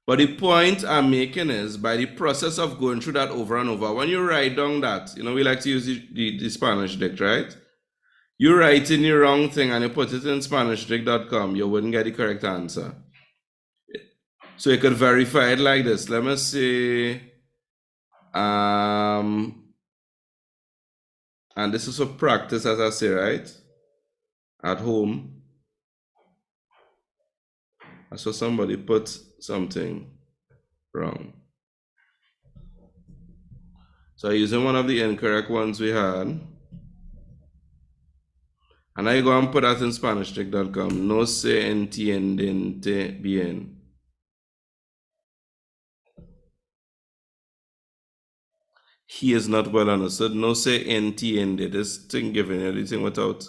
But the point I'm making is, by the process of going through that over and over, when you write down that, we like to use the Spanish dict, right? You write in the wrong thing and you put it in SpanishDict.com, you wouldn't get the correct answer. So you could verify it like this. Let me see. And this is for practice, as I say, right? At home. I saw somebody put something wrong. So using one of the incorrect ones we had. And I go and put that in SpanishDict.com. No se entiende bien. he is not well understood. No say entiende. This thing given everything without.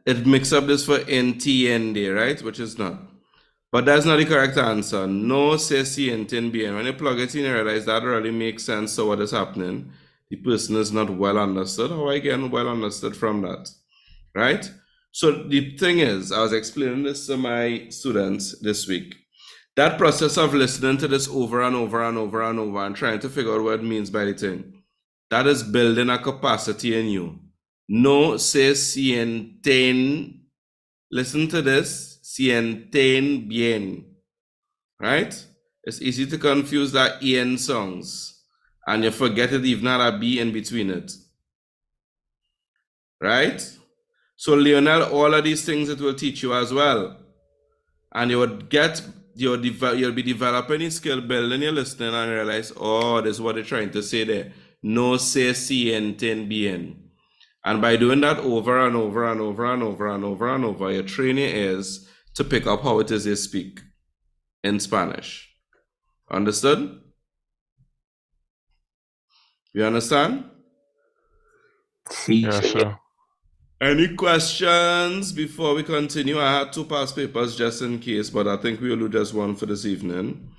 It mix up this for entiende, right? Which is not. But that's not the correct answer. No se sienten bien. When you plug it in, you realize that really makes sense. So what is happening? The person is not well understood. How I get well understood from that? Right? So the thing is, I was explaining this to my students this week. That process of listening to this over and over and over and over and trying to figure out what it means by the thing, that is building a capacity in you. No se sienten. Listen to this. Sienten bien. Right? It's easy to confuse that en songs. And you forget it even had a B in between it. Right? So Lionel, all of these things it will teach you as well. And you would get, you'll be developing your skill, building your listening, and realize, oh, this is what they're trying to say there. No se sienten bien. And by doing that over and over and over and over and over and over, your training is to pick up how it is they speak in Spanish. Understood? You understand? Yes, sir. Any questions before we continue? I had 2 past papers just in case, but I think we'll do just one for this evening.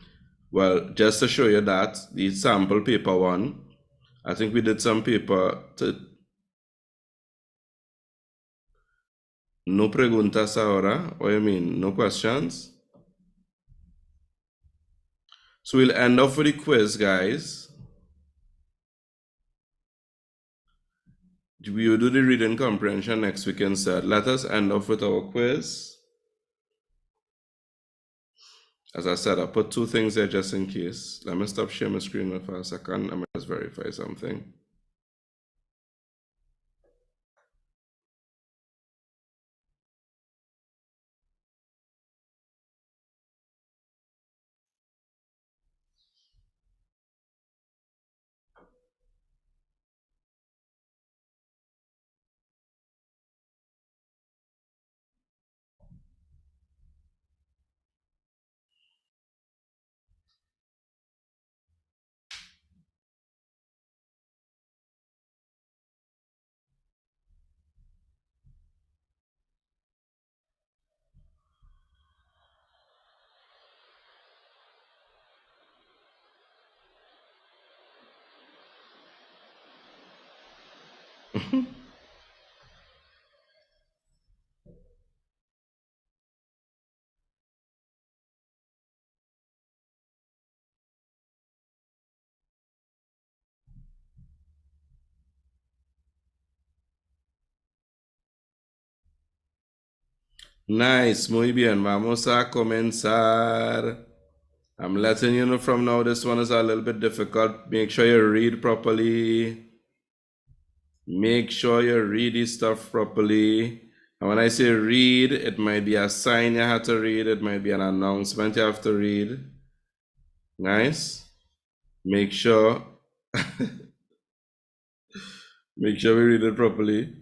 Well, just to show you that, the sample paper one, I think we did some paper to... No preguntas ahora. What do you mean? No questions? So we'll end off with the quiz, guys. We will do the reading comprehension next week instead. Let us end off with our quiz. As I said, I put 2 things there just in case. Let me stop sharing my screen for a second. Let me just verify something. Nice, muy bien. Vamos a comenzar. I'm letting you know from now, this one is a little bit difficult. Make sure you read properly. Make sure you read this stuff properly. And when I say read, it might be a sign you have to read. It might be an announcement you have to read. Nice. Make sure. Make sure we read it properly.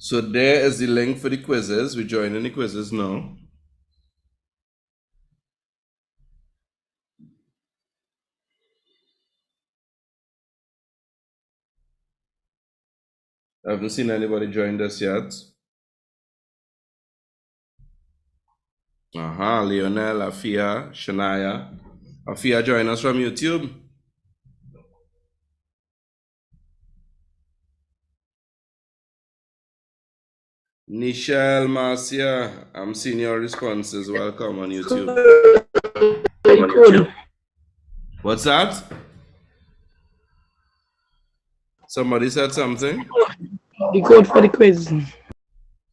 So there is the link for the quizzes. We're joining the quizzes now. I haven't seen anybody join us yet. Lionel, Afia, Shania. Afia, join us from YouTube. Nichelle, Marcia, I'm seeing your responses. Welcome on YouTube. What's that? Somebody said something? The code for the quiz.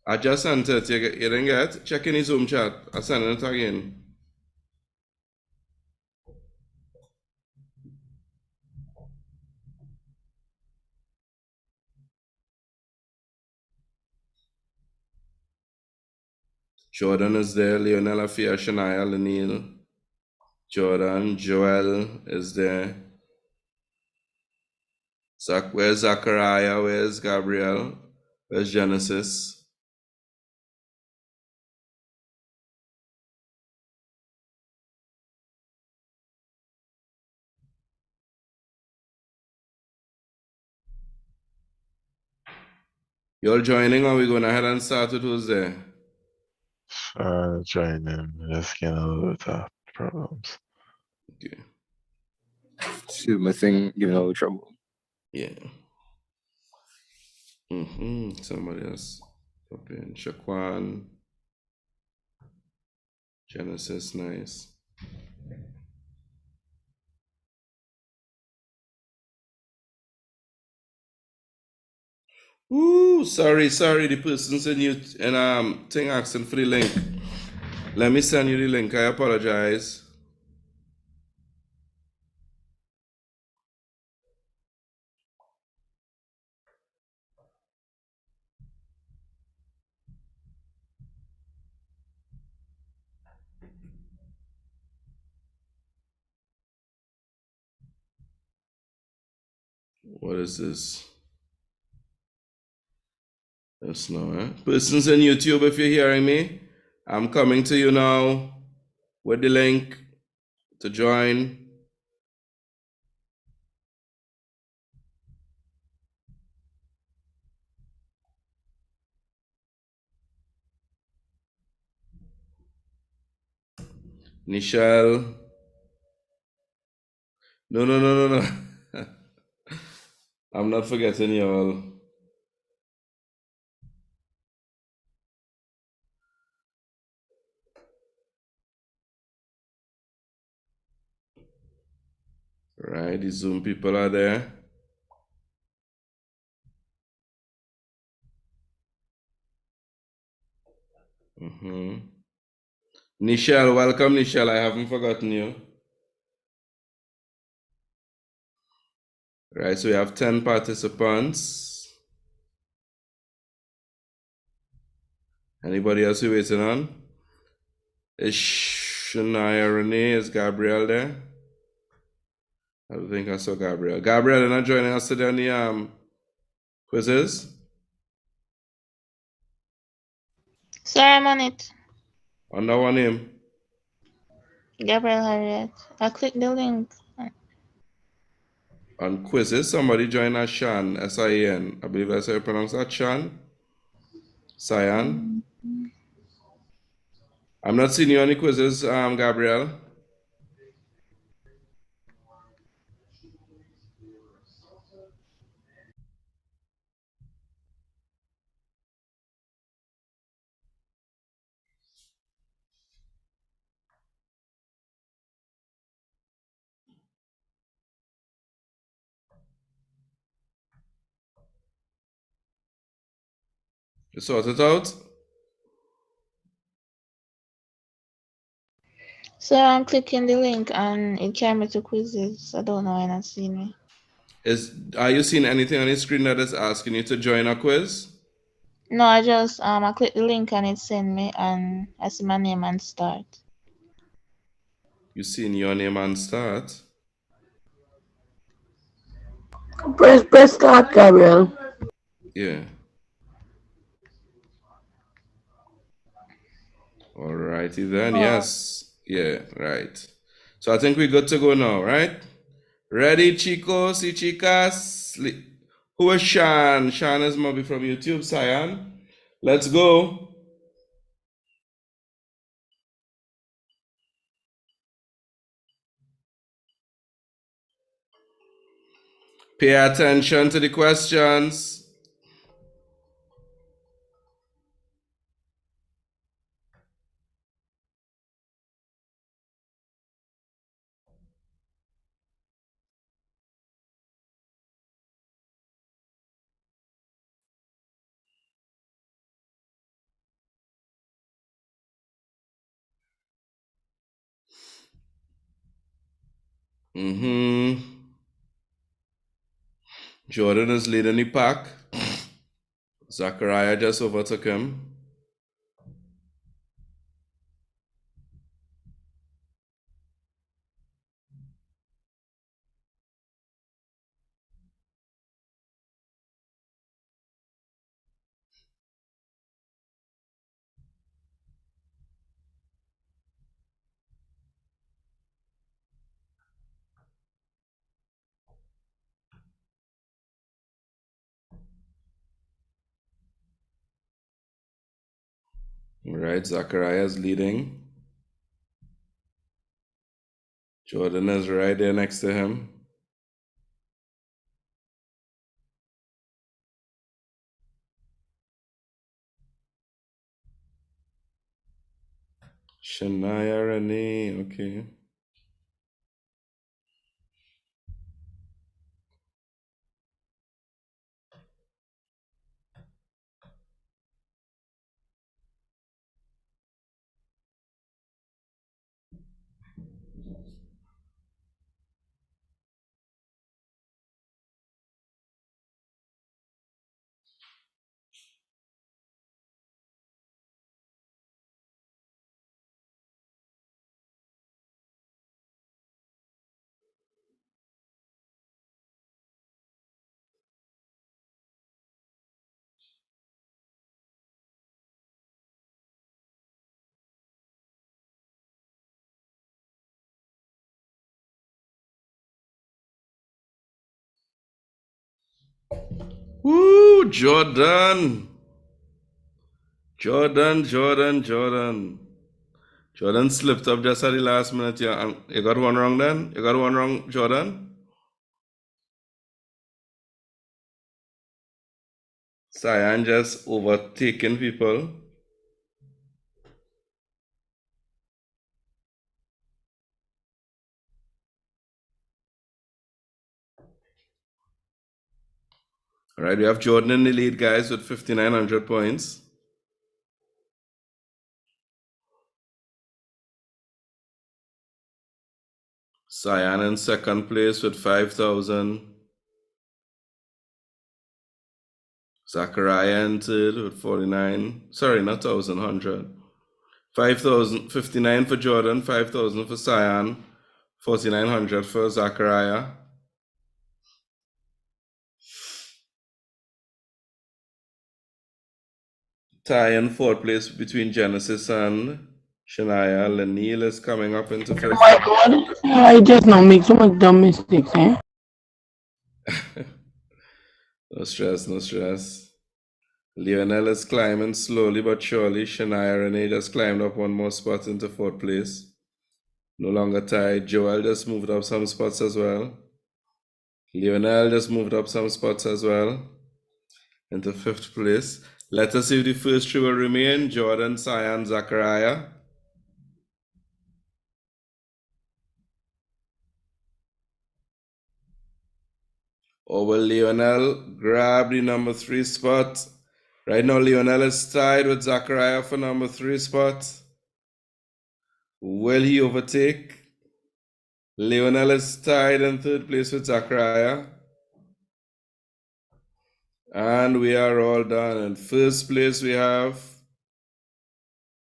I just sent it. You didn't get it? Check in the Zoom chat. I sent it again. Jordan is there. Lionel, Afia, Shania, Lanil. Jordan, Joel is there. Where's Zachariah? Where's Gabriel? Where's Genesis? You all joining or we going ahead and start with who's there? Join in. Just getting a little bit of problems. Okay. So my thing giving a little trouble. Yeah. Somebody else. Up in Shaquan. Genesis, nice. Ooh, sorry, the person sent you and thing asking for the link. Let me send you the link. I apologize. What is this? That's no, eh? Persons in YouTube, if you're hearing me, I'm coming to you now with the link to join. Nichelle. No. I'm not forgetting y'all. Right, the Zoom people are there. Nichelle, welcome, Nichelle. I haven't forgotten you. Right, so we have 10 participants. Anybody else we're waiting on? Is Shania Renee? Is Gabrielle there? I don't think I saw Gabrielle. Gabrielle, you're not joining us today on the quizzes? Sir, I'm on it. Under what name? Gabriel Harriet. I clicked the link. On quizzes, somebody join as Shan, S-I-A-N. I believe that's how you pronounce that, Shan? Cyan. I'm not seeing you on the quizzes, Gabrielle. You sort it out? Sir, I'm clicking the link and it carried me to quizzes. I don't know why not seeing me. Are you seeing anything on the screen that is asking you to join a quiz? No, I just I clicked the link and it sent me and I see my name and start. You seen your name and start? Press start, Gabriel. Yeah. Alrighty then, yes. Yeah, right. So I think we're good to go now, right? Ready, chicos y chicas? Who is Shan? Shan is maybe from YouTube, Cyan. Let's go. Pay attention to the questions. Jordan is leading the pack. Zachariah just overtook him. All right, Zachariah is leading. Jordan is right there next to him. Shania Renee, okay. Woo, Jordan. Jordan. Jordan slipped up just at the last minute. Yeah, you got one wrong then? You got one wrong, Jordan? Cyan just overtaking people. All right, we have Jordan in the lead, guys, with 5,900 points. Cyan in second place with 5,000. Zachariah in third with 49. Sorry, not 1,100. 5,000, 59 for Jordan, 5,000 for Cyan, 4,900 for Zachariah. Tie in fourth place between Genesis and Shania. Lanil is coming up into fifth. Oh my God, I just now make so much dumb mistakes, eh? No stress. Lionel is climbing slowly but surely. Shania Renee just climbed up one more spot into fourth place. No longer tied. Joel just moved up some spots as well. Lionel just moved up some spots as well into fifth place. Let us see if the first three will remain. Jordan, Cyan, Zachariah. Or will Lionel grab the number 3 spot? Right now, Lionel is tied with Zachariah for number 3 spot. Will he overtake? Lionel is tied in third place with Zachariah. And we are all done. In first place, we have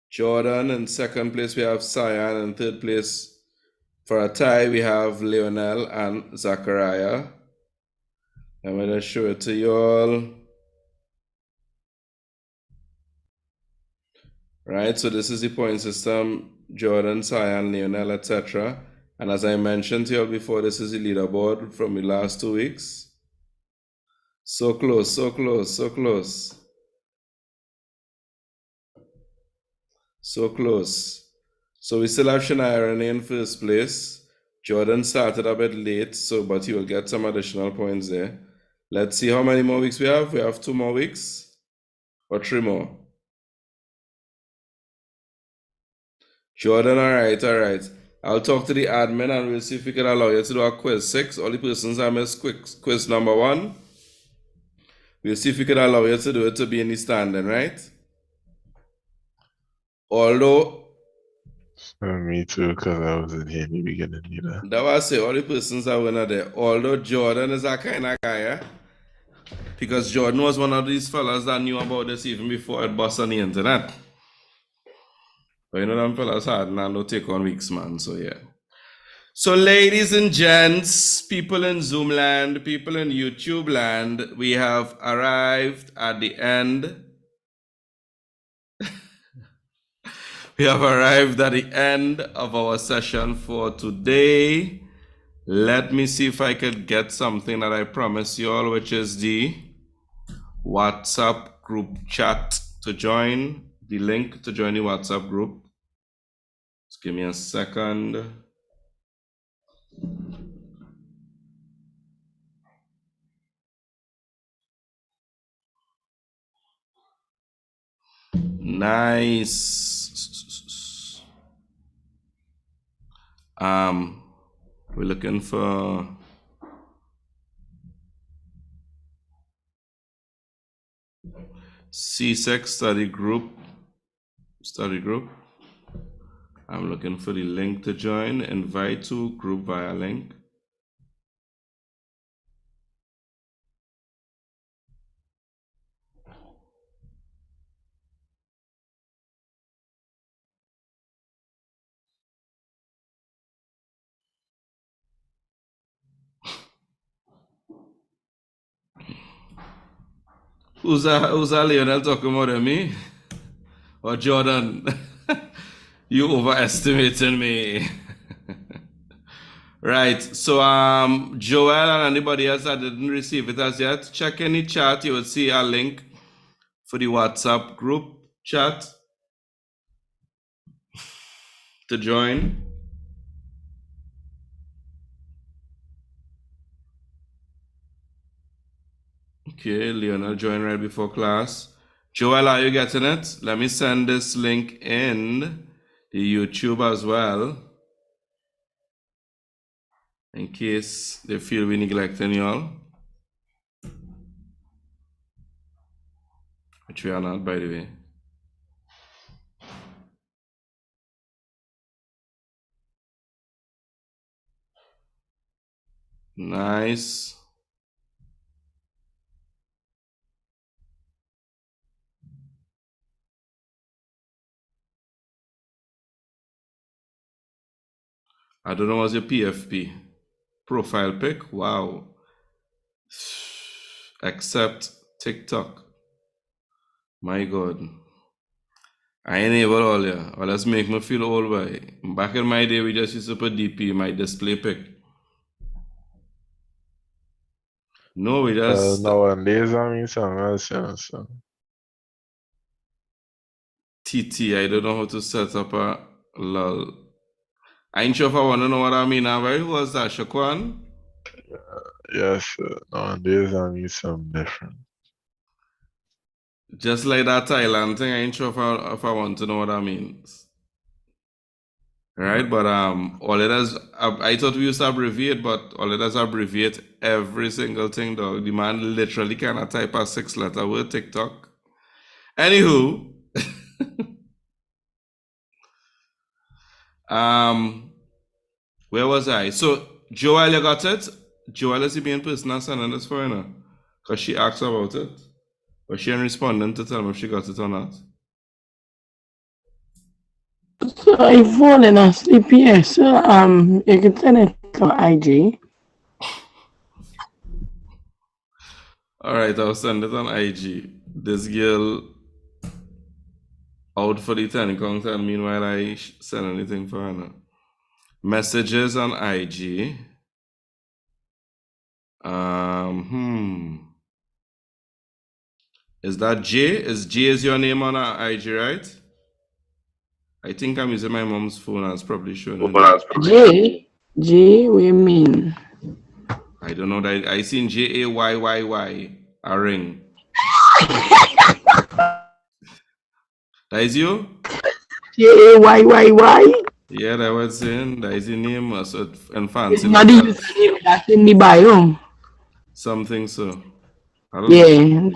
Jordan. In second place, we have Cyan. In third place, for a tie, we have Lionel and Zachariah. I'm going to show it to you all. Right, so this is the point system. Jordan, Cyan, Lionel, etc. And as I mentioned to you all before, this is the leaderboard from the last 2 weeks. So close. So close. So we still have Shania Renee in first place. Jordan started a bit late, but he will get some additional points there. Let's see how many more weeks we have. We have 2 more weeks or 3 more. Jordan, all right. I'll talk to the admin and we'll see if we can allow you to do a quiz 6. All the persons that missed quiz number 1. We'll see if we can allow you to do it to be in the standing, right? Although... Me too, because I wasn't here in the beginning either. That was I say, all the persons that were not there. Although Jordan is that kind of guy, eh? Because Jordan was one of these fellas that knew about this even before it bust on the internet. But you know them fellas hard and no take on weeks, man, so yeah. So ladies and gents, people in Zoom land, people in YouTube land, we have arrived at the end. We have arrived at the end of our session for today. Let me see if I could get something that I promised you all, which is the WhatsApp group chat to join. the link to join the WhatsApp group. Just give me a second. Nice. We're looking for Csec study group. I'm looking for the link to join. Invite to group via link. Who's that Lionel talking about than me? Or Jordan? You overestimating me. Right. So Joel and anybody else that didn't receive it as yet, check any chat. You will see a link for the WhatsApp group chat to join. Okay, Leonel joined right before class. Joel, are you getting it? Let me send this link in the YouTube as well, in case they feel we neglecting y'all. Which we are not, by the way. Nice. I don't know what's your PFP. Profile pic? Wow. Except TikTok. My God. I ain't able all yeah. Well, let's make me feel old boy. Back in my day, we just used to put DP, my display pic. No, we just... Nowadays, I mean, something else, you know, so. TT, I don't know how to set up a lol. I ain't sure if I want to know what I mean. Who was that, Shaquan? Yes, nowadays, I mean, something different. Just like that Thailand thing, I ain't sure if I want to know what that means. Right, but all it does, I thought we used to abbreviate, but all it does abbreviate every single thing, dog. The man literally cannot type a 6-letter word TikTok. Anywho, where was I? So Joel, you got it? Joel is the main person that's sending this for you, because she asked about it, but she ain't responding to tell me if she got it or not. So I fallen asleep, yes. So, you can send it to IG. All right, I'll send it on IG. This girl out for the 10 count, and meanwhile I send anything for her now. Messages on IG. Is that J? J is your name on IG, right? I think I'm using my mom's phone and it's probably showing. J, we mean? I don't know that. I seen JAYYY, a ring. That is you? JAYYY? Yeah, that was saying. That is your name. So, and fancy. Not the username that's in the bio. Something so. I don't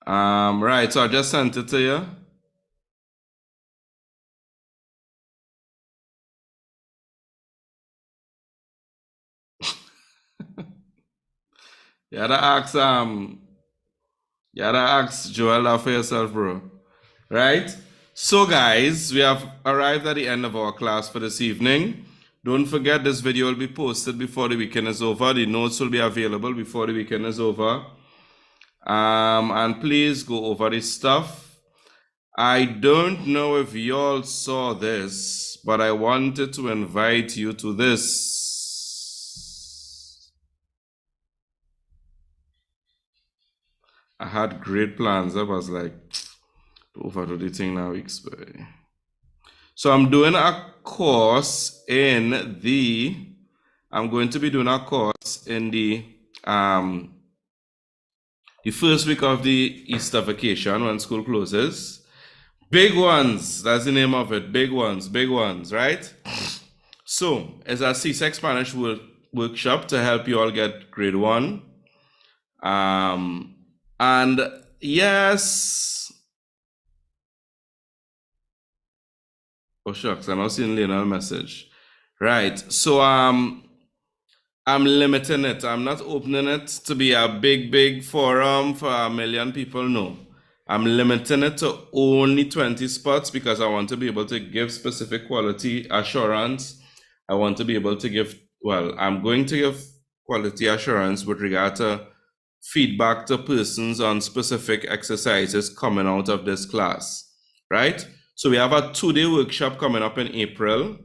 know. Right, so I just sent it to you. You gotta ask Joel that for yourself, bro. Right? So guys, we have arrived at the end of our class for this evening. Don't forget, this video will be posted before the weekend is over. The notes will be available before the weekend is over. And please go over this stuff. I don't know if you all saw this, but I wanted to invite you to this. I had great plans. I was like, overdo the thing now, weeks. So I'm doing a course in the, I'm going to be doing a course in the first week of the Easter vacation when school closes. Big ones, that's the name of it. Big ones, right? So it's a Csec Spanish workshop to help you all get grade 1. And yes, oh shucks, I'm not seeing Lionel message. Right, so I'm limiting it. I'm not opening it to be a big forum for 1 million people. No, I'm limiting it to only 20 spots because I want to be able to give specific quality assurance. I want to be able to give, well, I'm going to give quality assurance with regard to feedback to persons on specific exercises coming out of this class, right? So we have a 2-day workshop coming up in April.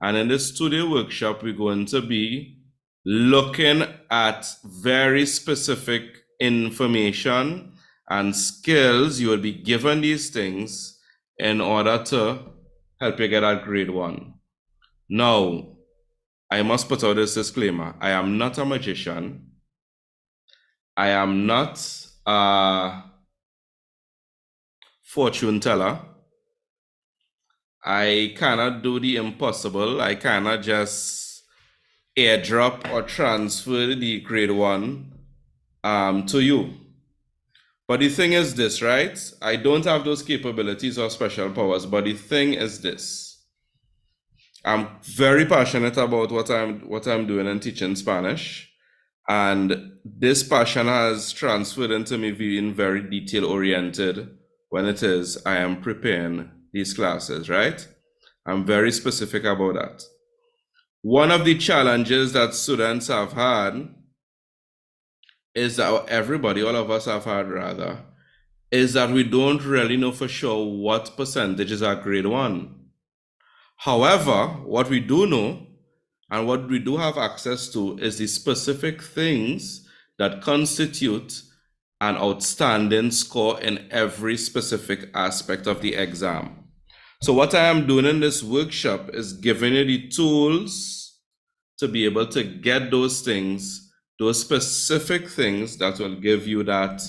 And in this 2-day workshop, we're going to be looking at very specific information and skills. You will be given these things in order to help you get at grade 1. Now, I must put out this disclaimer. I am not a magician. I am not a fortune teller. I cannot do the impossible. I cannot just airdrop or transfer the grade 1 to you. But the thing is this, right? I don't have those capabilities or special powers, but the thing is this. I'm very passionate about what I'm doing and teaching Spanish. And this passion has transferred into me being very detail oriented when it is I am preparing these classes, right? I'm very specific about that. One of the challenges that students have had is that all of us have had rather, is that we don't really know for sure what percentages are grade 1. However, what we do know and what we do have access to is the specific things that constitute an outstanding score in every specific aspect of the exam. So what I am doing in this workshop is giving you the tools to be able to get those things, those specific things that will give you that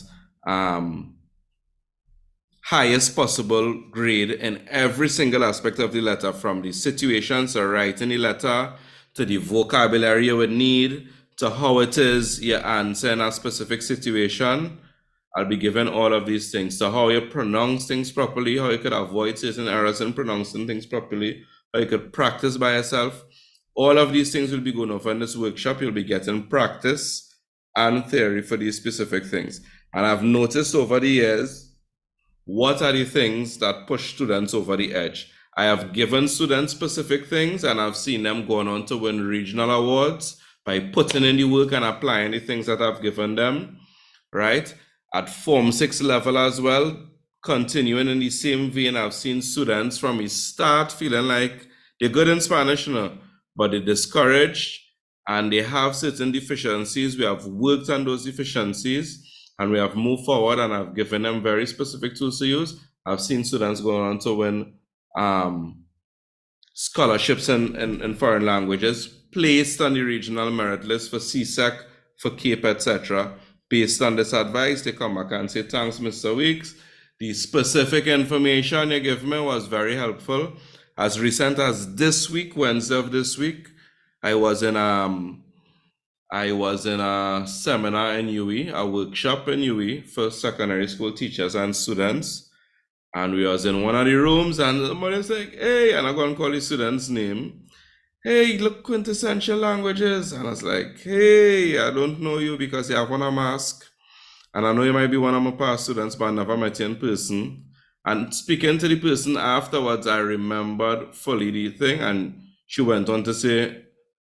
highest possible grade in every single aspect of the letter, from the situations or writing the letter, to the vocabulary you would need, to how it is you answer in a specific situation. I'll be given all of these things. So how you pronounce things properly, how you could avoid certain errors in pronouncing things properly, how you could practice by yourself. All of these things will be going over in this workshop. You'll be getting practice and theory for these specific things. And I've noticed over the years, what are the things that push students over the edge? I have given students specific things and I've seen them going on to win regional awards by putting in the work and applying the things that I've given them, right? At Form 6 level as well, continuing in the same vein, I've seen students from the start feeling like they're good in Spanish now, but they're discouraged and they have certain deficiencies. We have worked on those deficiencies and we have moved forward, and I've given them very specific tools to use. I've seen students going on to win scholarships in foreign languages, placed on the regional merit list for Csec, for CAPE, etc. Based on this advice, they come back and say, thanks, Mr. Weeks. The specific information you give me was very helpful. As recent as this week, Wednesday of this week, I was in a seminar in UE, a workshop in UE for secondary school teachers and students. And we was in one of the rooms and somebody was like, hey, and I'm going to call the student's name. Hey, look, quintessential languages. And I was like, hey, I don't know you because you have on a mask. And I know you might be one of my past students, but I never met you in person. And speaking to the person afterwards, I remembered fully the thing. And she went on to say,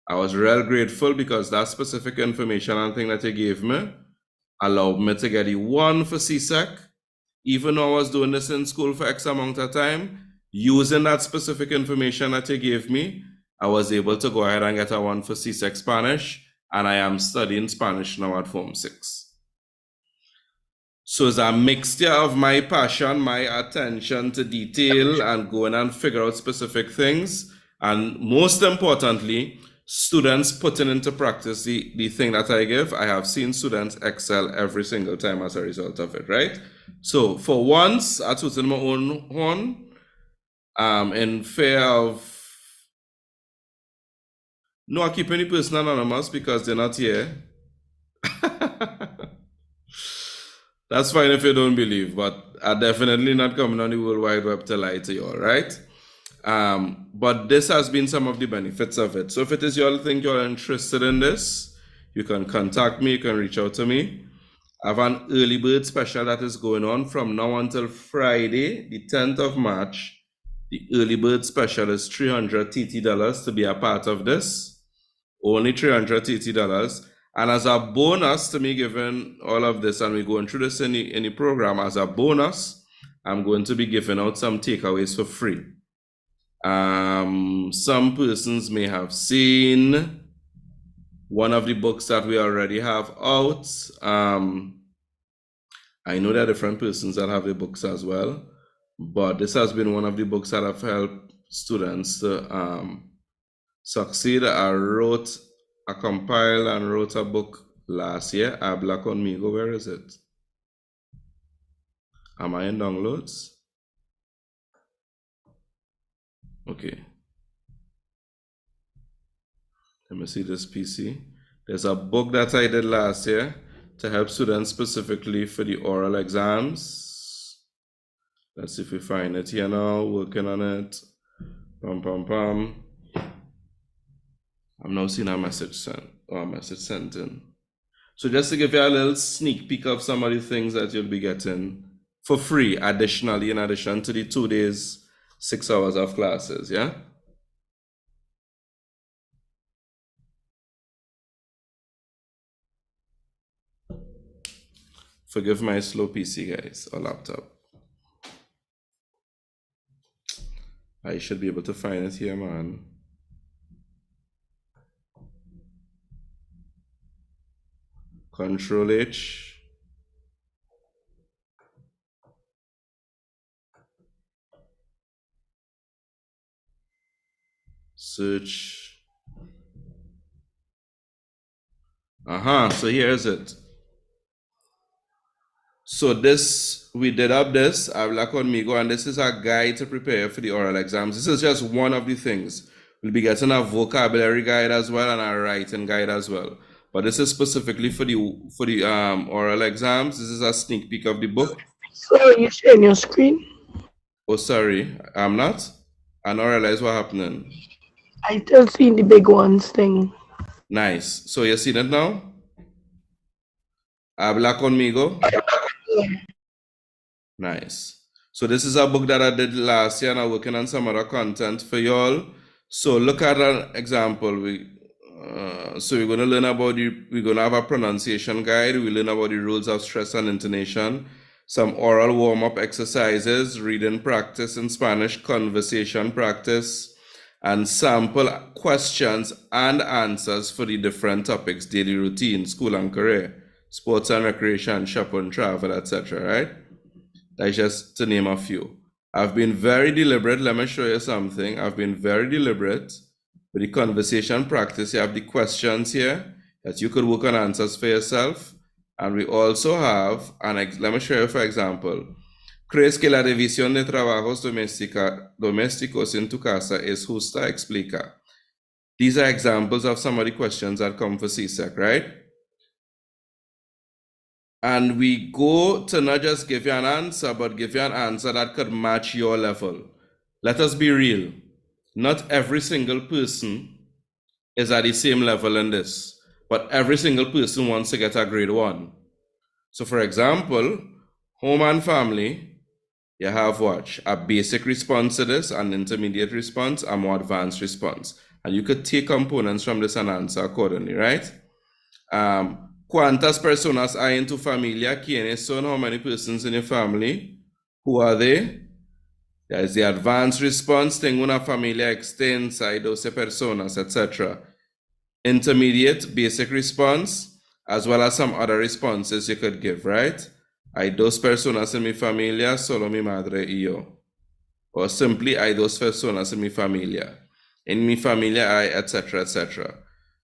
I was real grateful because that specific information and thing that you gave me allowed me to get a 1 for Csec. Even though I was doing this in school for X amount of time, using that specific information that you gave me, I was able to go ahead and get a 1 for Csec Spanish, and I am studying Spanish now at Form 6. So it's a mixture of my passion, my attention to detail, and going and figure out specific things. And most importantly, students putting into practice the thing that I give. I have seen students excel every single time as a result of it, right? So for once, I took in my own horn, in fear of not keeping any person anonymous because they're not here. That's fine if you don't believe, but I'm definitely not coming on the World Wide Web to lie to you, all right? But this has been some of the benefits of it. So if it is you all think you're interested in this, you can contact me, you can reach out to me. I have an early bird special that is going on from now until Friday, the 10th of March. The early bird special is $300 TT to be a part of this. Only $300 TT. And as a bonus to me giving all of this, and we're going through this in the program, as a bonus, I'm going to be giving out some takeaways for free. Some persons may have seen one of the books that we already have out. I know there are different persons that have the books as well, but this has been one of the books that have helped students to succeed. I compiled and wrote a book last year, Habla Conmigo. Where is it? Am I in downloads? Okay. Let me see this PC. There's a book that I did last year to help students specifically for the oral exams. Let's see if we find it here now, working on it. I'm now seeing a message sent, or a message sent in. So just to give you a little sneak peek of some of the things that you'll be getting for free, additionally, in addition to the 2 days, 6 hours of classes, yeah? Forgive my slow PC, guys, or laptop. I should be able to find it here, man. Control H. Search. So here's it. So this, we did up this, Habla Conmigo, and this is a guide to prepare for the oral exams. This is just one of the things. We'll be getting a vocabulary guide as well and a writing guide as well. But this is specifically for the oral exams. This is a sneak peek of the book. So you sharing your screen? Oh, sorry, I'm not. I don't realize what happening. I still seen the big ones thing. Nice. So you see that now? Habla Conmigo. Nice. So this is a book that I did last year, and I'm working on some other content for y'all. So look at an example. So we're going to learn about we're going to have a pronunciation guide. We learn about the rules of stress and intonation, some oral warm-up exercises, reading practice in Spanish, conversation practice, and sample questions and answers for the different topics: daily routine, school and career, sports and recreation, shopping, travel, etc. Right? That's just to name a few. I've been very deliberate. Let me show you something. I've been very deliberate with the conversation practice. You have the questions here that you could work on answers for yourself. And we also have, let me show you for example. ¿Crees que la división de trabajos domésticos en tu casa es justa? Explica. These are examples of some of the questions that come for Csec, right? And we go to not just give you an answer, but give you an answer that could match your level. Let us be real. Not every single person is at the same level in this, but every single person wants to get a grade 1. So for example, home and family, you have what? A basic response to this, an intermediate response, a more advanced response. And you could take components from this and answer accordingly, right? ¿Cuántas personas hay en tu familia? ¿Quiénes son? How many persons in your family? Who are they? There's the advanced response. Tengo una familia extensa, hay 12 personas, etc. Intermediate, basic response, as well as some other responses you could give, right? Hay dos personas en mi familia, solo mi madre y yo. Or simply, hay dos personas en mi familia. In mi familia hay, etc., etc.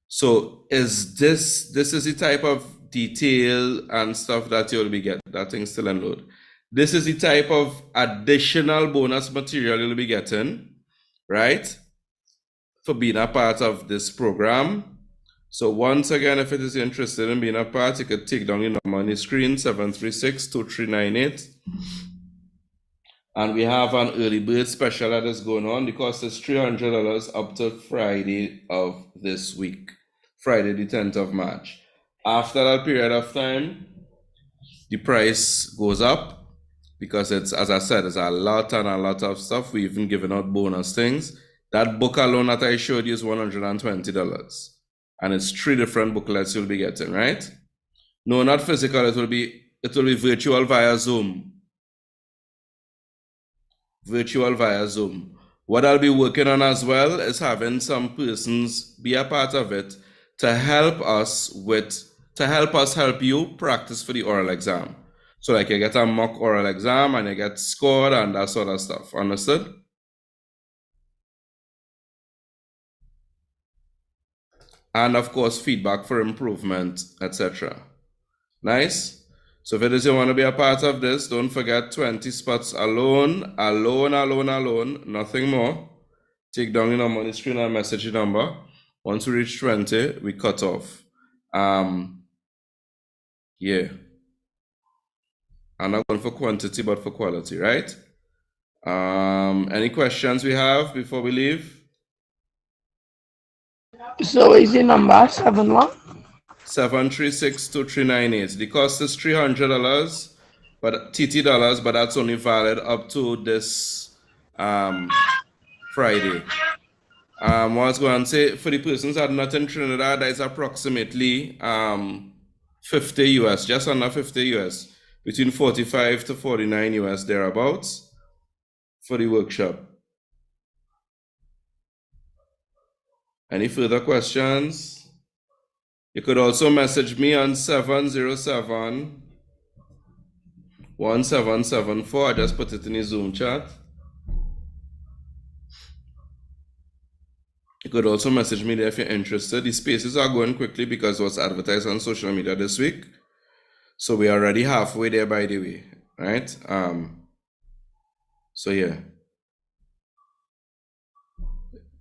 So is this is the type of detail and stuff that you'll be getting? That thing still in load. This is the type of additional bonus material you'll be getting, right? For being a part of this program. So once again, if it is interested in being a part, you could take down your number on the screen, 736-2398. And we have an early bird special that is going on. The cost is $300 up to Friday of this week, Friday the 10th of March. After that period of time, the price goes up because it's, as I said, it's a lot and a lot of stuff. We've even given out bonus things. That book alone that I showed you is $120. And it's 3 different booklets you'll be getting, right? No, not physical. It will be virtual via Zoom. Virtual via Zoom. What I'll be working on as well is having some persons be a part of it to help us help you practice for the oral exam. So like you get a mock oral exam and you get scored and that sort of stuff. Understood? And of course, feedback for improvement, etc. Nice? So if it is you want to be a part of this, don't forget 20 spots alone, nothing more. Take down your number on the screen and message your number. Once we reach 20, we cut off. Yeah. I'm not going for quantity, but for quality, right? Any questions we have before we leave? So is the number 71? 736-2398. The cost is $300, but TT dollars, but that's only valid up to this Friday. What I was going to say, for the persons that are not in Trinidad, that is approximately 50 US, just under 50 US, between 45 to 49 US thereabouts for the workshop. Any further questions? You could also message me on 707-1774. I just put it in the Zoom chat. You could also message me there if you're interested. The spaces are going quickly because what's advertised on social media this week. So we are already halfway there, by the way, right? So yeah.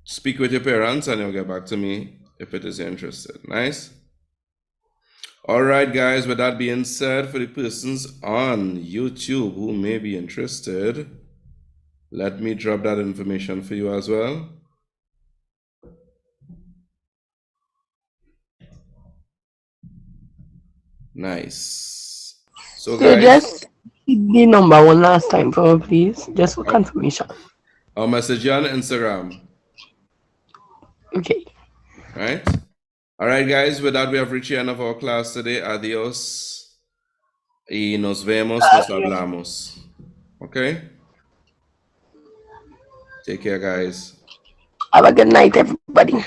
Speak with your parents and you'll get back to me if it is interested. Nice? All right, guys, with that being said, for the persons on YouTube who may be interested, let me drop that information for you as well. Nice. So guys, just hit the number one last time for me, please, just for confirmation. I'll message you on Instagram. Okay. Right? All right, guys, with that, we have reached the end of our class today. Adios. Y nos vemos, nos hablamos. Okay? Take care, guys. Have a good night, everybody.